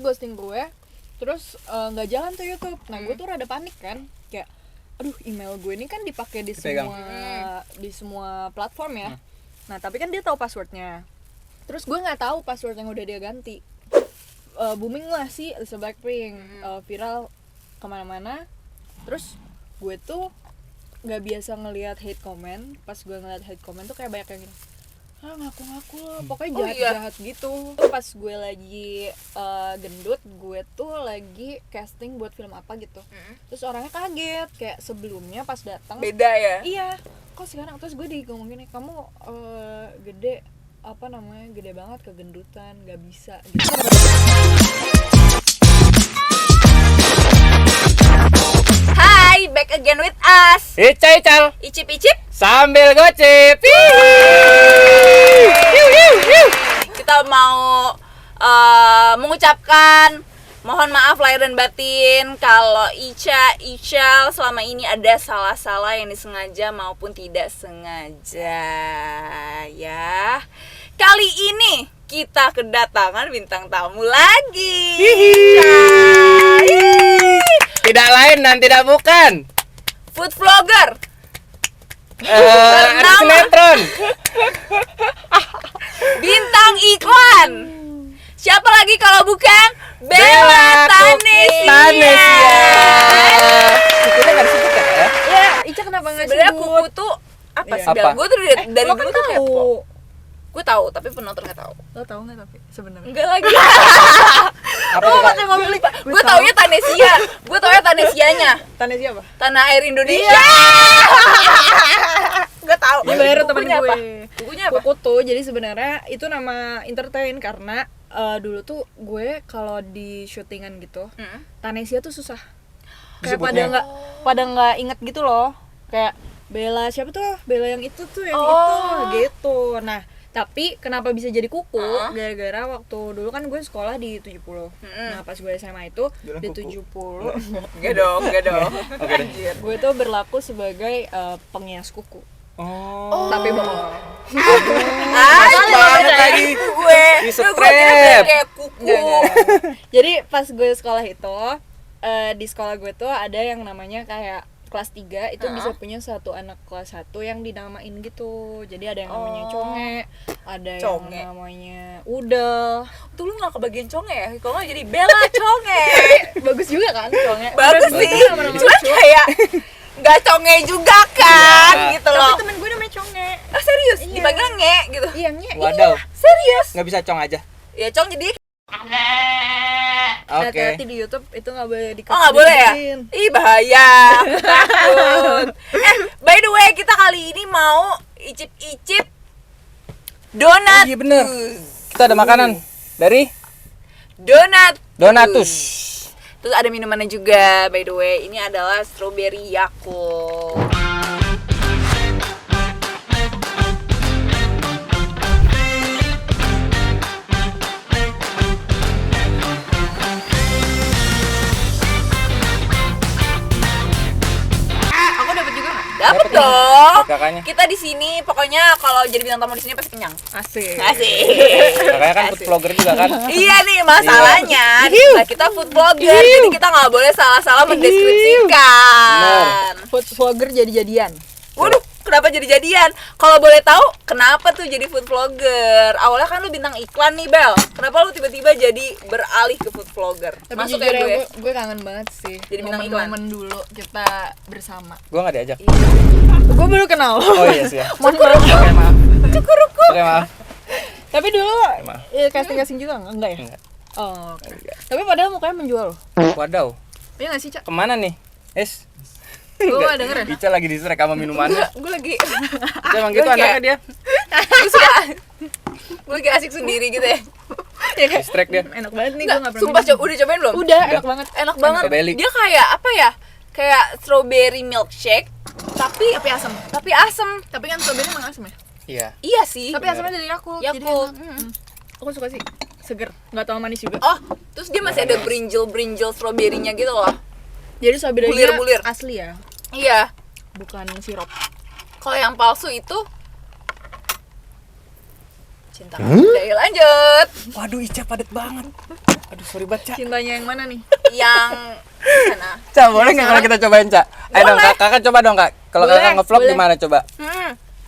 ghosting gue. Terus nggak jalan tuh YouTube. Nah gue tuh rada panik kan, kayak aduh email gue ini kan dipakai di semua platform ya. Nah tapi kan dia tahu passwordnya. Terus gue nggak tahu password yang udah dia ganti. Booming lah sih Lisa Blackpink, viral kemana-mana. Terus gue tuh nggak biasa ngelihat hate comment. Pas gue ngeliat hate comment tuh kayak banyak yang gini, ngaku-ngaku loh, pokoknya jahat-jahat gitu. Pas gue lagi gendut, gue tuh lagi casting buat film apa gitu. Terus orangnya kaget, kayak sebelumnya pas datang beda ya? Iya, kok sekarang? Terus gue ngomongin, kamu gede, apa namanya, gede banget, kegendutan, gak bisa gitu. Hai, back again with us Ical, Icip-icip sambil gocip. Kita mau mengucapkan mohon maaf lahir dan batin kalau Ical selama ini ada salah-salah yang disengaja maupun tidak sengaja ya. Kali ini kita kedatangan bintang tamu lagi. Tidak lain dan tidak bukan Food vlogger ada sinetron, bintang iklan. Siapa lagi kalau bukan Bella Tanesia. Kita nggak disebut ya? Ya, Ica kenapa nggak Sebenarnya sebut? kuku tuh apa sih? Apa? Gue tuh dari Lo dulu kan tuh kepo. tahu. Gue tahu, tapi penonton nggak tahu. Lo tahu nggak tapi sebenarnya? Enggak lagi. Apa tuh, Kak? Gue taunya Tanesia. Gue taunya Tanesianya. Tanesia apa? Tanah Air Indonesia. Gue tahu. Ini baru temen Bukunya gue. apa? Bukunya apa? Kuku tuh jadi sebenarnya itu nama entertain karena dulu tuh gue kalau di syutingan gitu, Tanesia tuh susah. Kayak Disebutnya. pada nggak inget gitu loh. Kayak Bella siapa tuh? Bella yang itu tuh yang itu gitu. Nah, tapi kenapa bisa jadi kuku? Gara-gara waktu dulu kan gue sekolah di 70. Nah, pas gue SMA itu Bilang di kuku. 70. Enggak dong. Oke deh. Gue tuh berlaku sebagai pengias kuku. Oh, Tapi bohong. banget lagi. Gue Di kira strap. kayak kuku. Enggak. Jadi pas gue sekolah itu di sekolah gue tuh ada yang namanya kayak kelas 3 itu bisa punya satu anak kelas 1 yang dinamain gitu. Jadi ada yang namanya Conge, ada Conge. yang namanya Udel. Tuh lu nggak kebagian Conge ya? Kalau nggak jadi Bella Conge. Bagus juga kan Conge? Bagus sih. Nama-nama Cuma lucu. kayak nggak Conge juga kan, gitu loh. Tapi temen gue namanya Conge. Ah serius? Iya. Dipanggil nge gitu? Iya, Nge. Wadaw, Serius? nggak bisa cong aja. Ya Cong jadi Oke. Hati-hati di YouTube itu nggak boleh di-cut. oh nggak boleh ya? disebutin. Ih bahaya, aku takut. By the way kita kali ini mau icip-icip donat. Iya bener. Kita ada makanan dari Donatus. Terus ada minumannya juga. By the way ini adalah strawberry Yakult. Aku dapat juga nggak? Dapet dong. kakaknya. Kita di sini pokoknya kalau jadi bintang tamu di sini pasti kenyang. Asik. Asik. Kakaknya kan food vlogger juga kan. Iya nih masalahnya. Nah, kita food vlogger jadi kita nggak boleh salah-salah mendeskripsikan. Food vlogger jadi-jadian. Waduh, kenapa jadi jadian? Kalau boleh tahu, kenapa tuh jadi food vlogger? Awalnya kan lu bintang iklan nih, Bel. Kenapa lu tiba-tiba jadi beralih ke food vlogger? Tapi Masuk jujur ya gue. gue kangen banget sih. Jadi bintang iklan. momen dulu kita bersama. Gua nggak diajak. Gue baru kenal. Oh iya sih ya. Mohon maaf. Oke maaf. Cukuruku. Oke maaf. Tapi dulu Maaf. casting juga enggak ya? Enggak. Oh, oke. Tapi padahal mukanya menjual loh. Wadaw. Iya enggak sih, Cak? Kemana nih? Gue enggak denger ya? Ica lagi diserek sama minumannya. Gue lagi Ica emang gitu Gue kayak- anaknya dia. gue lagi asik sendiri gitu ya. Ya kayak Distract dia. enak banget nih gue Enggak, enggak pernah. sumpah minum. udah cobain belum? Udah, enak banget. Enak banget. Strawberry. Dia kayak apa ya? Kayak strawberry milkshake tapi asam. Tapi asem. Tapi kan strawberry emang asam ya? Iya. Iya sih. Tapi asamnya dari Yakult. jadi Yakult. enak. Aku suka sih. Seger, enggak terlalu manis juga. Oh, terus dia masih ada brinjal strawberry-nya gitu loh. Jadi strawberry Bulir-bulir. asli ya, Iya. bukan sirup. Kalau yang palsu itu cinta. Udah, yuk lanjut. Waduh Ica padet banget. Aduh, sorry banget, Cak. Cintanya yang mana nih? Yang sana. Cak, boleh nggak kalau kita cobain, Cak? Ayo dong, kakak coba dong, Kak. Kalau Boleh, kakak ngevlog boleh. gimana coba?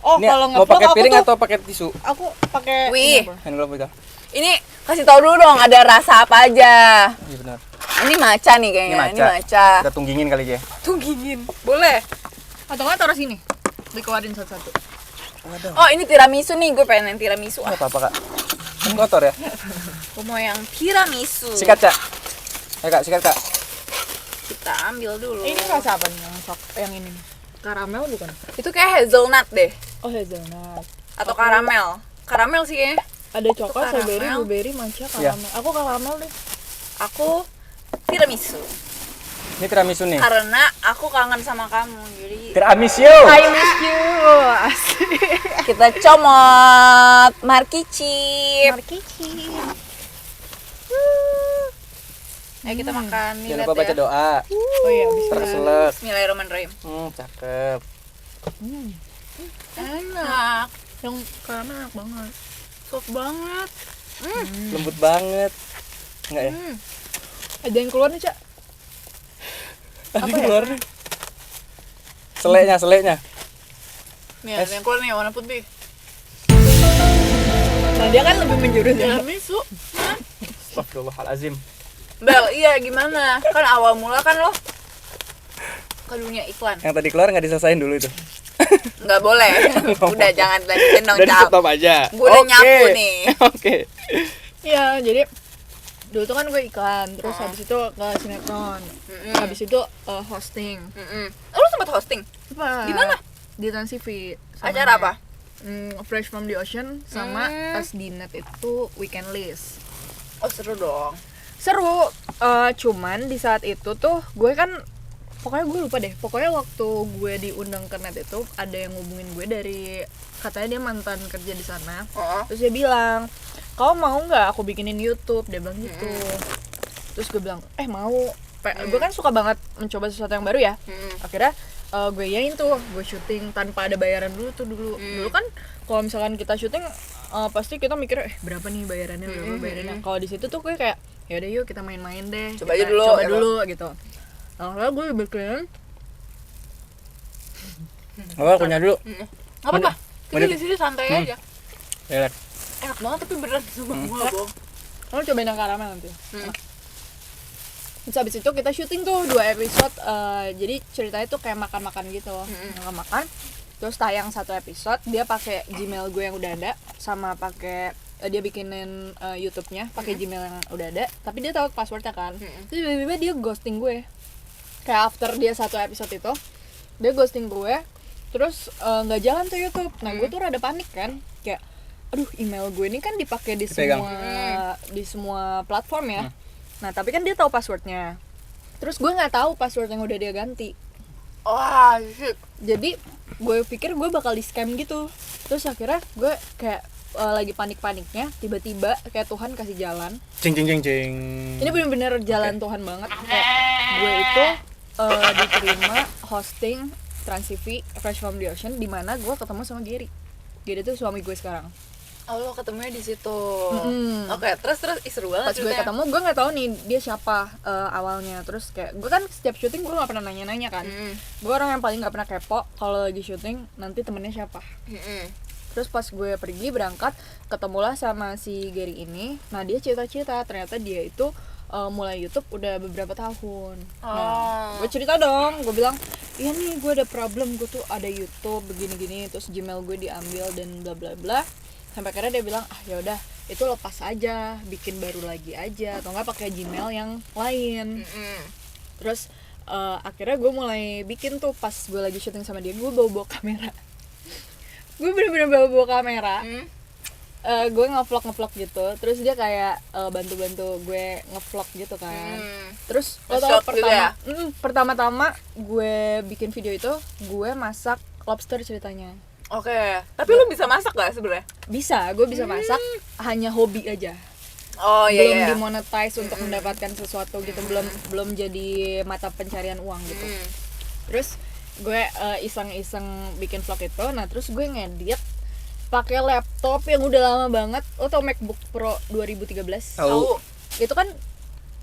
Oh, Ini kalau mau ngevlog pakai aku piring tuh atau pakai tisu? aku pakai Wih. ini apa? Hand glove itu. Ini kasih tau dulu dong ada rasa apa aja. Iya benar. Ini matcha nih Ini kayaknya. Ini matcha. matcha. Kita tunggingin kali aja. Tunggingin. Boleh. Atau nggak taruh sini? Dikeluarin satu-satu. Oh, ini tiramisu nih. Gue pengen yang tiramisu. Enggak apa-apa, Kak. Kan kotor ya. Gue mau yang tiramisu. Sikat, Cak. Ayo, Kak, sikat, Kak. Kita ambil dulu. Ini rasa apa nih yang ini nih? Karamel bukan? Itu kayak hazelnut deh. Oh, hazelnut. Atau karamel. Karamel sih kayaknya. Ada coklat, karamel. strawberry, blueberry, matcha, Iya. karamel. Aku karamel deh. Aku tiramisu. Ini tiramisu nih. Karena aku kangen sama kamu. Jadi Tiramisu. I miss you. Asik. kita comot markicip. Markici. Ayo kita makan. Nih, Jangan lihat lupa baca ya. doa. Oh iya, bisa. Terselek. Bismillahirrahmanirrahim. Cakep. Enak. Yang karamel enak banget. Soft banget. Lembut banget. Enggak ya? Ada yang keluar nih, Cak. Tadi keluar nih. Seleknya. Nih, ada yang keluar nih warna putih. Nah, dia kan lebih menjurus ya. Tiramisu. Astagfirullahalazim. Bel, iya gimana? Kan awal mula kan lo ke dunia iklan. Yang tadi keluar nggak diselesain dulu itu. Nggak boleh. Udah jangan lanjutin dong, Udah di Cap. stop aja. Gua udah Oke. nyapu nih. Oke. Iya, jadi dulu tuh kan gue iklan, terus habis itu ke sinetron. Habis itu hosting. Lo sempat hosting? Apa? Di mana? Di Trans TV. Sama Acara apa? Fresh from the Ocean sama pas di net itu Weekend List. Oh, seru dong. Seru, cuman di saat itu tuh gue kan pokoknya gue lupa deh. Pokoknya waktu gue diundang ke net itu ada yang ngubungin gue dari, katanya dia mantan kerja di sana. Terus dia bilang, "Kamu mau nggak aku bikinin YouTube?" Dia bilang gitu. Terus gue bilang, mau. Gue kan suka banget mencoba sesuatu yang baru ya. Akhirnya gue yain tuh, gue syuting tanpa ada bayaran dulu tuh dulu. Dulu kan kalau misalkan kita syuting pasti kita mikir berapa nih bayarannya, berapa bayarannya. Kalau di situ tuh gue kayak, ya udah yuk kita main-main deh. Coba Kita aja dulu, coba ya, dulu gitu. Nah, gue bikin. Oh, kunyah dulu. Nggak apa-apa. Kita di sini santai aja. Lihat. Enak banget tapi beneran sama gue nggak bohong. Kamu cobain yang karamel nanti. Terus habis itu kita syuting tuh 2 episode. Jadi ceritanya tuh kayak makan-makan gitu. Makan-makan. Terus tayang 1 episode, dia pakai Gmail gue yang udah ada, sama pakai dia bikinin YouTube-nya pakai Gmail yang udah ada, tapi dia tahu passwordnya kan. Terus tiba-tiba dia ghosting gue. Kayak after dia 1 episode itu, dia ghosting gue. Terus nggak jalan tuh YouTube. Nah, gue tuh rada panik kan, kayak aduh, email gue ini kan dipakai di semua platform ya. Nah, tapi kan dia tahu passwordnya. Terus gue nggak tahu password yang udah dia ganti. Wah, shit. Jadi gue pikir gue bakal di scam gitu. Terus akhirnya gue kayak lagi panik-paniknya, tiba-tiba kayak Tuhan kasih jalan. Cing. Ini bener-bener jalan Tuhan banget. Kayak gue itu diterima hosting Trans TV Fresh from the Ocean, di mana gue ketemu sama Gary. Gary itu suami gue sekarang. Oh, lo ketemunya di situ. Oke, terus seru banget. Pas gue ketemu, gue nggak tahu nih dia siapa awalnya. Terus kayak gue kan setiap syuting gue nggak pernah nanya-nanya kan. Gue orang yang paling nggak pernah kepo kalau lagi syuting nanti temennya siapa. Terus pas gue pergi berangkat, ketemulah sama si Gary ini. Nah, dia cerita-cerita ternyata dia itu mulai YouTube udah beberapa tahun. Nah, gue cerita dong, gue bilang, iya nih gue ada problem, gue tuh ada YouTube begini-gini, terus Gmail gue diambil dan bla bla bla. Sampai akhirnya dia bilang, ya udah itu lepas aja, bikin baru lagi aja, atau nggak pakai Gmail yang lain. Terus akhirnya gue mulai bikin tuh, pas gue lagi syuting sama dia, gue bawa kamera. Gue bener-bener bawa kamera. Gue ngevlog gitu. Terus dia kayak bantu-bantu gue ngevlog gitu kan. Terus lo tau pertama-tama gue bikin video itu, gue masak lobster ceritanya. Oke. Tapi lo bisa masak gak sebenarnya? Bisa, gue bisa masak, hanya hobi aja. Oh iya. Belum dimonetize untuk mendapatkan sesuatu gitu, belum jadi mata pencarian uang gitu. Terus gue iseng-iseng bikin vlog itu. Nah, terus gue ngedit pakai laptop yang udah lama banget. Lo tau MacBook Pro 2013? Tahu. Itu kan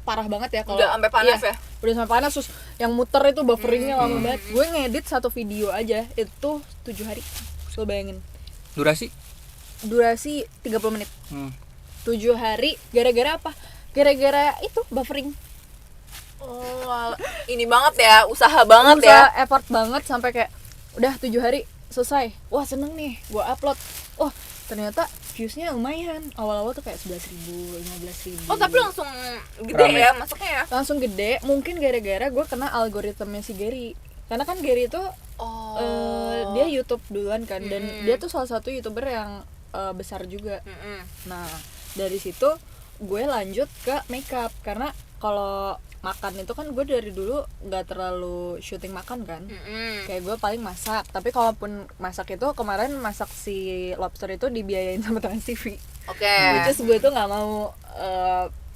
parah banget ya kalau Udah sampai panas ya? Udah sampai panas, terus yang muter itu bufferingnya lama banget. Gue ngedit satu video aja itu 7 hari. Lo bayangin. Durasi 30 menit. 7 hari gara-gara apa? Gara-gara itu buffering. Oh, ini banget ya, usaha banget ya. Effort banget sampai kayak udah 7 hari selesai. Wah, seneng nih, gua upload. Oh, ternyata viewsnya lumayan. Awal-awal tuh kayak 11.000, 15.000. Oh, tapi langsung gede Rame. ya masuknya ya? Langsung gede, mungkin gara-gara gue kena algoritmanya si Gary. Karena kan Gary itu dia YouTube duluan kan, dan dia tuh salah satu YouTuber yang besar juga. Nah, dari situ gue lanjut ke makeup, karena kalau makan itu kan gue dari dulu nggak terlalu syuting makan kan. Kayak gue paling masak, tapi kalaupun masak itu kemarin masak si lobster itu dibiayain sama Trans TV. Oke. Which is gue tuh nggak mau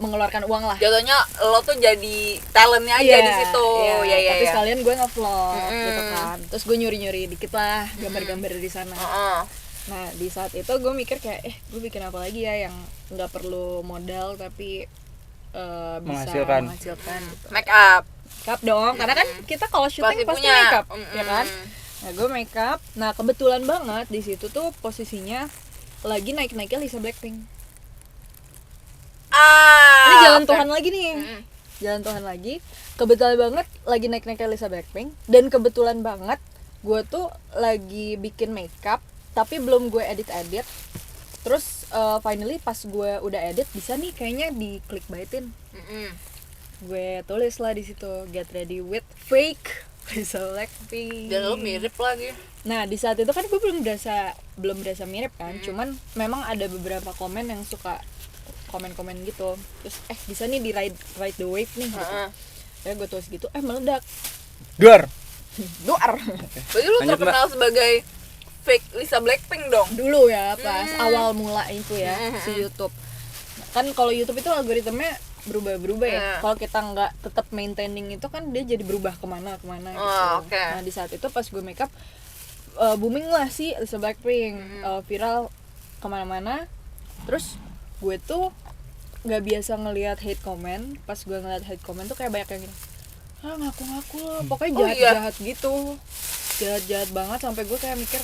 mengeluarkan uang lah. Jatuhnya lo tuh jadi talentnya aja di situ. Iya. Tapi sekalian gue nge-vlog gitu kan. Terus gue nyuri-nyuri dikit lah gambar-gambar di sana. Nah, di saat itu gue mikir kayak gue bikin apa lagi ya yang nggak perlu modal tapi bisa menghasilkan gitu. Make up Dong, karena kan kita kalau syuting pasti punya. make up, ya kan? Nah, gue make up. Nah, kebetulan banget di situ tuh posisinya lagi naik-naiknya Lisa Blackpink. Ini jalan Tuhan lagi nih. Jalan Tuhan lagi. Kebetulan banget lagi naik-naiknya Lisa Blackpink, dan kebetulan banget gue tuh lagi bikin makeup tapi belum gue edit. Terus finally pas gue udah edit bisa nih kayaknya di clickbaitin. Gue tulis lah di situ, get ready with fake Lisa Blackpink. dan lo mirip lagi. Nah, di saat itu kan gue belum berasa mirip kan. Cuman memang ada beberapa komen yang suka komen-komen gitu. Terus bisa nih di ride the wave nih gitu. Ya gue tulis gitu, meledak. Duar. Berarti lo Lanjut, terkenal sebagai fake Lisa Blackpink dong. Dulu ya pas awal mula itu ya si YouTube. Kan kalau YouTube itu algoritmanya berubah ya. Kalau kita nggak tetap maintaining itu kan dia jadi berubah kemana gitu. Nah, di saat itu pas gue makeup booming lah sih Lisa Blackpink, viral kemana-mana. Terus gue tuh nggak biasa ngelihat hate comment. Pas gue ngeliat hate comment tuh kayak banyak yang gini, ngaku-ngaku lo, pokoknya jahat gitu, jahat banget, sampai gue kayak mikir,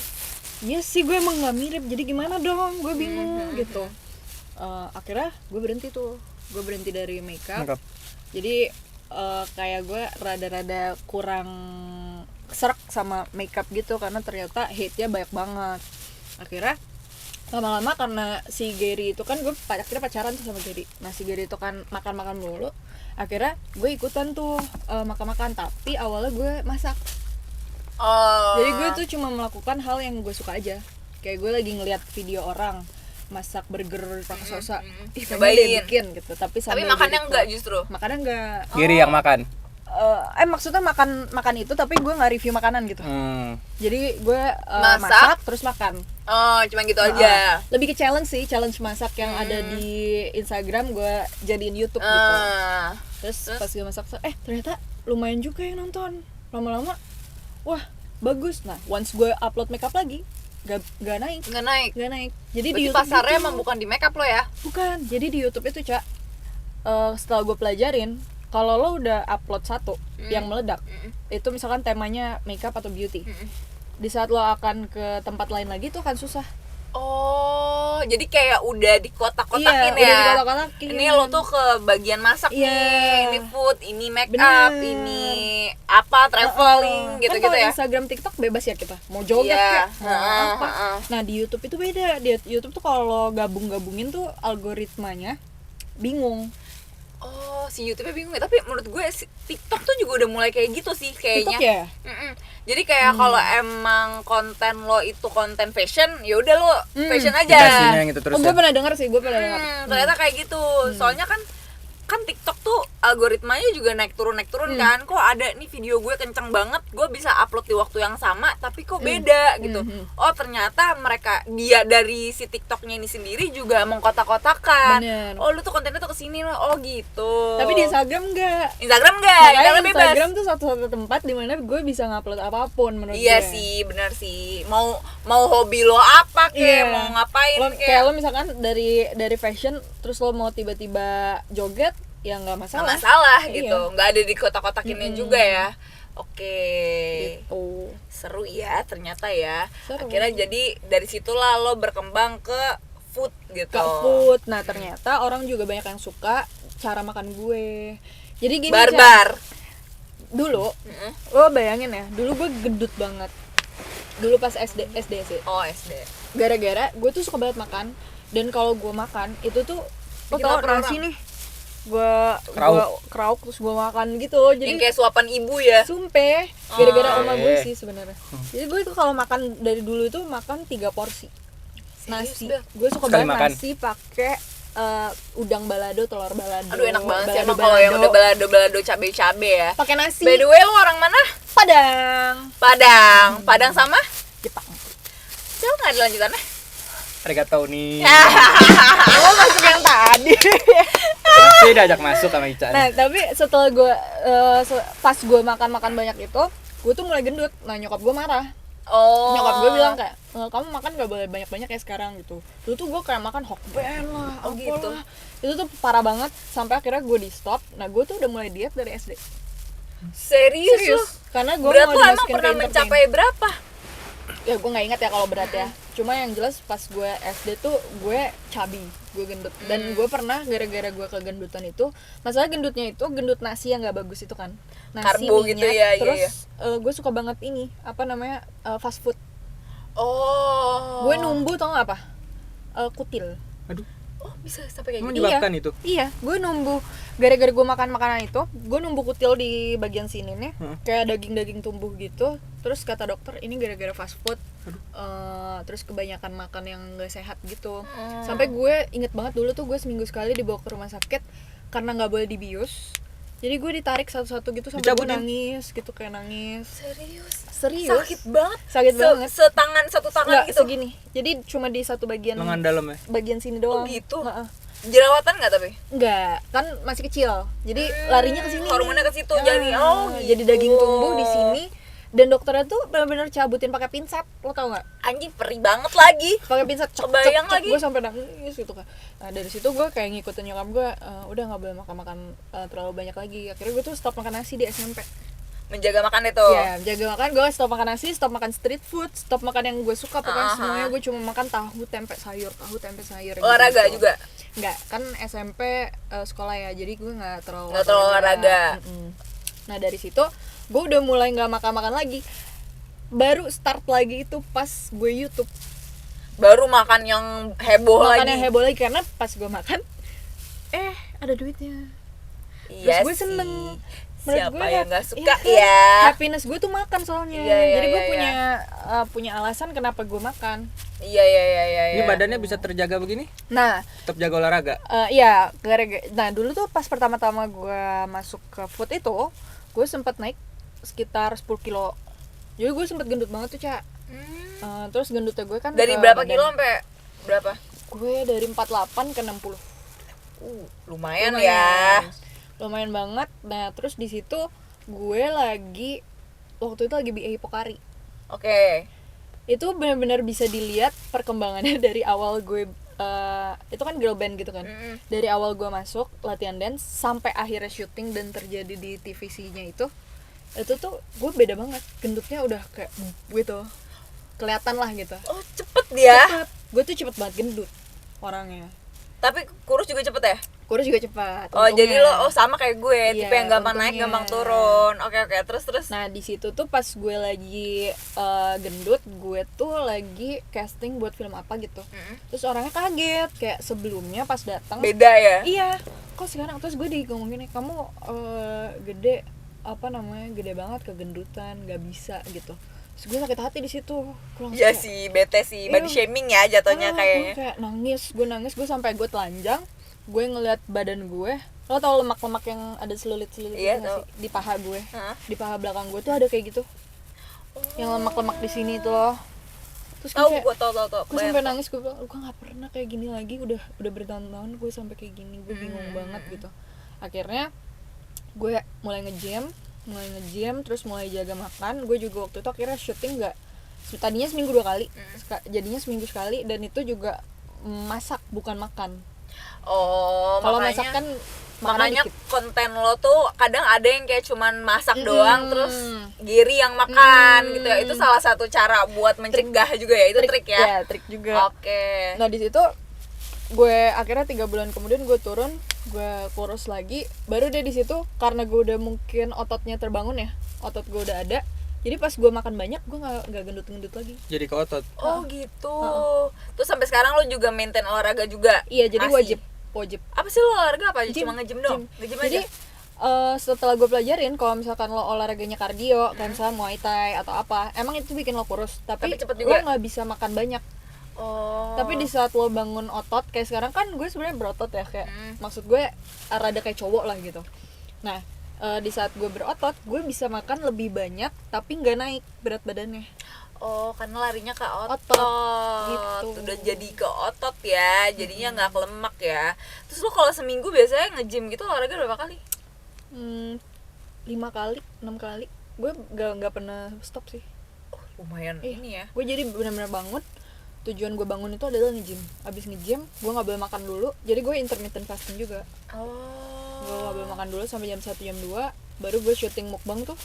iya sih gue emang nggak mirip, jadi gimana dong, gue bingung gitu. Akhirnya gue berhenti dari makeup. Jadi kayak gue rada-rada kurang serak sama makeup gitu, karena ternyata hate-nya banyak banget. Akhirnya lama-lama karena si Gary itu kan, gue akhirnya pacaran tuh sama Gary. Nah, si Gary itu kan makan-makan mulu. Akhirnya gue ikutan tuh makan-makan, tapi awalnya gue masak. Jadi gue tuh cuma melakukan hal yang gue suka aja. Kayak gue lagi ngeliat video orang masak burger pakai sosa, cobain bikin gitu. Tapi makannya enggak justru. Makannya enggak. Giri yang makan. Maksudnya makan itu, tapi gue nggak review makanan gitu. Jadi gue Masak, terus makan. Cuma gitu aja. Lebih ke challenge masak yang ada di Instagram gue jadiin YouTube gitu. Terus pas gue masak, ternyata lumayan juga yang nonton. Lama-lama, wah bagus. Nah, once gue upload makeup lagi, gak naik. Jadi berarti di YouTube pasarnya itu, emang bukan di makeup lo ya? bukan. Jadi di YouTube itu setelah gue pelajarin, kalau lo udah upload satu yang meledak, itu misalkan temanya makeup atau beauty, di saat lo akan ke tempat lain lagi itu akan susah. Jadi kayak udah dikotak-kotakin ya. Udah dikotak-kotakin. Ini lo tuh ke bagian masak nih, ini food, ini makeup, Bener. ini apa traveling Kan gitu-gitu kalau ya. Instagram, TikTok bebas ya kita, mau joget kayak mau apa. Nah, di YouTube itu beda. Di YouTube tuh kalau gabung-gabungin tuh algoritmanya bingung. Si YouTube-nya bingung ya, tapi menurut gue TikTok tuh juga udah mulai kayak gitu sih kayaknya. TikTok ya? Jadi kayak kalau emang konten lo itu konten fashion, ya udah lo fashion aja. Dikasihnya gitu terus Gue pernah dengar sih, Ternyata kayak gitu. Soalnya kan TikTok tuh algoritmanya juga naik turun kan. Kok ada nih video gue kenceng banget, gue bisa upload di waktu yang sama, tapi kok beda gitu. Oh, ternyata dia dari si TikToknya ini sendiri juga mengkotak-kotakan. Bener. Oh, lu tuh kontennya tuh kesini, oh gitu. Tapi di Instagram enggak. Instagram Makanya bebas. Instagram tuh satu-satu tempat dimana gue bisa ngupload apapun menurut Iya gue. sih, benar sih. Mau hobi lo apa kek, mau ngapain Kayak kek. lo misalkan dari fashion, terus lo mau tiba-tiba joget, ya nggak nggak masalah. masalah Iya. gitu, nggak ada di kotak-kotakinnya juga ya. Oke, Gitu. seru ya ternyata ya. Seru. Akhirnya jadi dari situlah lo berkembang ke food gitu. Ke food. Nah ternyata orang juga banyak yang suka cara makan gue. Jadi gini, Barbar. dulu lo bayangin ya, dulu gue gendut banget dulu pas SD sih. Oh SD. Gara-gara gue tuh suka banget makan, dan kalau gue makan itu tuh lo Bikin tau lapar nasi orang. nih, gue krauk terus gue makan gitu. Jadi Yang kayak suapan ibu ya. sumpah gara-gara oma gue Eh. sih sebenarnya. Jadi gue itu kalau makan dari dulu itu makan 3 porsi nasi. dah? Gue suka Sekali banget makan? nasi pakai udang balado, telur balado. Aduh enak banget sih balado, emang kalau yang udah balado. balado cabe-cabe ya. Pakai nasi. By the way lo orang mana? Padang. Padang sama? Jepang. Coba nggak ada lanjutannya? Arigatou nih. Lo masuk yang tadi. Pasti diajak masuk sama Ica. Nah tapi setelah gue pas gue makan banyak itu, gue tuh mulai gendut. Nah nyokap gue marah. Oh. Nyokap gue bilang kayak, kamu makan gak boleh banyak-banyak ya sekarang gitu. Dulu tuh gue kayak makan hokben lah, Oh, gitu. apalah. Itu tuh parah banget sampai akhirnya gue di stop. Nah gue tuh udah mulai diet dari SD. Serius lu? Karena gue Berat mau lo emang dimasukin pernah ke entertain. mencapai berapa? Ya gue nggak ingat ya kalau berat ya. Cuma yang jelas pas gue SD tuh gue chubby, gue gendut. Dan gue pernah gara-gara gue kegendutan itu, masalah gendutnya itu gendut nasi yang nggak bagus itu kan. Nasi Karbo minyak, gitu ya, iya, terus iya. gue suka banget ini apa namanya fast food. Oh. Gue numbu tau gak apa? Kutil. Aduh, Oh bisa sampai kayak gitu. menyebabkan itu. Iya, gue numbu gara-gara gue makan makanan itu, gue numbu kutil di bagian sini nih, kayak daging-daging tumbuh gitu. Terus kata dokter ini gara-gara fast food, terus kebanyakan makan yang gak sehat gitu. Sampai gue inget banget dulu tuh gue seminggu sekali dibawa ke rumah sakit karena nggak boleh dibius. Jadi gue ditarik satu-satu gitu sampai gue Dicabutin? nangis gitu, kayak nangis. Serius? Serius? Sakit banget. Sakit banget. Satu tangan Nggak gitu. segini. Jadi cuma di satu bagian Lengan dalam ya. bagian sini doang. Oh gitu. Heeh. Jerawatan nggak tapi? Enggak, kan masih kecil. Jadi larinya ke sini. Hormonnya ke situ Ah, jadi jadi daging tumbuh di sini. Dan dokternya tuh benar-benar cabutin pakai pinset, lo tau nggak? Anjing perih banget lagi. Pakai pinset, Kebayang lagi. gue sampai nangis gitu kan. Nah dari situ gue kayak ngikutin nyokap gue, udah nggak boleh makan terlalu banyak lagi. Akhirnya gue tuh stop makan nasi di SMP. Menjaga makan itu. Ya, jaga makan, gue stop makan nasi, stop makan street food, stop makan yang gue suka. Pokoknya semuanya gue cuma makan tahu tempe sayur. Olahraga gitu. juga. Enggak, kan SMP sekolah ya, jadi gue nggak terlalu olahraga. Nah dari situ gue udah mulai nggak makan lagi. Baru start lagi itu pas gue YouTube. Baru makan yang heboh Makan lagi. yang heboh lagi karena pas gue makan, ada duitnya. Iya Terus gue sih. seneng. Menurut Siapa gue yang nggak suka iya, ya? happiness gue tuh makan soalnya. Iya, iya, Jadi gue iya, punya alasan kenapa gue makan. Iya. Ini badannya bisa terjaga begini? Nah, Tetap jaga olahraga. iya, nah dulu tuh pas pertama-tama gue masuk ke food itu, gue sempat naik sekitar 10 kilo. Jadi gue sempet gendut banget tuh, Ca. Terus gendutnya gue kan Dari ke berapa badan. kilo sampai berapa? Gue dari 48 ke 60. Lumayan ya. Lumayan banget. Nah, terus di situ gue waktu itu lagi BA Pokari. Oke. Itu benar-benar bisa dilihat perkembangannya dari awal gue itu kan girl band gitu kan. Dari awal gue masuk latihan dance sampai akhirnya syuting dan terjadi di TVC-nya itu tuh gue beda banget. Gendutnya udah kayak gitu. Kelihatan lah gitu. Oh, cepet dia. Cepet. Gue tuh cepet banget gendut orangnya. Tapi kurus juga cepet ya? Kurus juga cepat. Oh, untungnya. jadi lo sama kayak gue, Iya, tipe yang gampang naik, untungnya. gampang turun. Oke, terus. Nah di situ tuh pas gue lagi gendut, gue tuh lagi casting buat film apa gitu. Terus orangnya kaget, kayak sebelumnya pas datang. Beda ya? Iya, kok sekarang terus gue ngomongin kamu gede gede banget kegendutan, nggak bisa gitu. Terus gue sakit hati di situ. Iya sih, bete sih, body shaming ya jatuhnya Gue kayaknya. kayak nangis gue sampai gue telanjang. Gue ngeliat badan gue, lo tau lemak-lemak yang ada selulit-selulit Iya, gitu nggak tau. sih? Di paha gue, Hah? di paha belakang gue tuh ada kayak gitu, yang lemak-lemak di sini tuh loh. Terus Tahu gue gue tahu. gue sampai nangis, gue bilang gue nggak pernah kayak gini lagi, udah bertahun-tahun gue sampai kayak gini, gue bingung banget gitu. Akhirnya gue mulai nge-gym, terus mulai jaga makan. Gue juga waktu itu akhirnya syuting tadinya seminggu 2 kali, jadinya seminggu sekali, dan itu juga masak bukan makan. Oh, Kalau makanya masak kan Makanya dikit. konten lo tuh kadang ada yang kayak cuman masak doang terus Giri yang makan gitu ya. Itu salah satu cara buat mencegah juga ya. Itu trik ya. Ya, trik juga. Oke. Nah, di situ gue akhirnya 3 bulan kemudian gue turun, gue kurus lagi. Baru deh di situ karena gue udah mungkin ototnya terbangun ya. Otot gue udah ada. Jadi pas gue makan banyak, gue nggak gendut-gendut lagi. Jadi ke otot. Oh gitu. Terus sampai sekarang lo juga maintain olahraga juga? Iya, jadi Masih? wajib. Apa sih lo olahraga apa aja? Gym, Cuma nge-gym dong? gym. Nge-gym Jadi aja? setelah gue pelajarin kalau misalkan lo olahraganya kardio, kayak misalnya Muay Thai atau apa, emang itu bikin lo kurus. Tapi cepet lo juga? nggak bisa makan banyak. Oh. Tapi di saat lo bangun otot, kayak sekarang kan gue sebenarnya berotot ya, kayak maksud gue rada kayak cowok lah gitu. Nah, di saat gue berotot, gue bisa makan lebih banyak tapi nggak naik berat badannya. Oh, karena larinya ke otot. Gitu. Udah jadi ke otot ya, jadinya nggak ke lemak ya. Terus lo kalau seminggu biasanya nge-gym gitu olahraga berapa kali? 5 kali, 6 kali. Gue nggak pernah stop sih. Lumayan ini ya. Gue jadi benar-benar bangun. Tujuan gue bangun itu adalah nge-gym. Abis nge-gym, gue nggak boleh makan dulu. Jadi gue intermittent fasting juga. Gue nggak boleh makan dulu sampai jam 1, jam 2. Baru gue syuting mukbang tuh.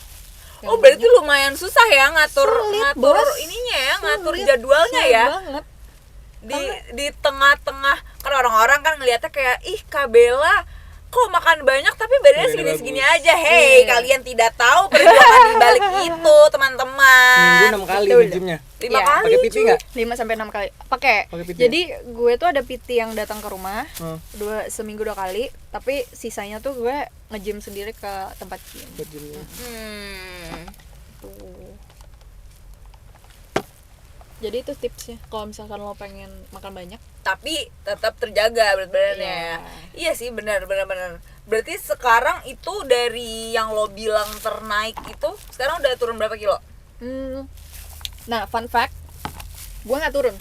Oh, berarti lumayan susah ya ngatur Sulit, ngatur Bos. ininya ya, ngatur Sulit, jadwalnya sulit ya. banget. Di tengah-tengah kan orang-orang kan ngeliatnya kayak ih Kak Bella kok makan banyak tapi badannya Badannya segini-segini bagus. aja. Hei, Iya. kalian tidak tahu perjuangan di balik itu, teman-teman. Minggu 6 kali betul. nge-gymnya. 5 Iya. kali. Pakai PT enggak? 5 sampai 6 kali. Pakai. Pakai PT Jadi gue tuh ada PT yang datang ke rumah. Hmm. Seminggu 2 kali, tapi sisanya tuh gue nge-gym sendiri ke tempat gym. Buat gymnya. Tuh. Jadi itu tipsnya kalau misalkan lo pengen makan banyak. Tapi tetap terjaga berat badannya Iya. ya. Iya sih, benar. Berarti sekarang itu dari yang lo bilang ternaik itu sekarang udah turun berapa kilo? Nah, fun fact, gue nggak turun.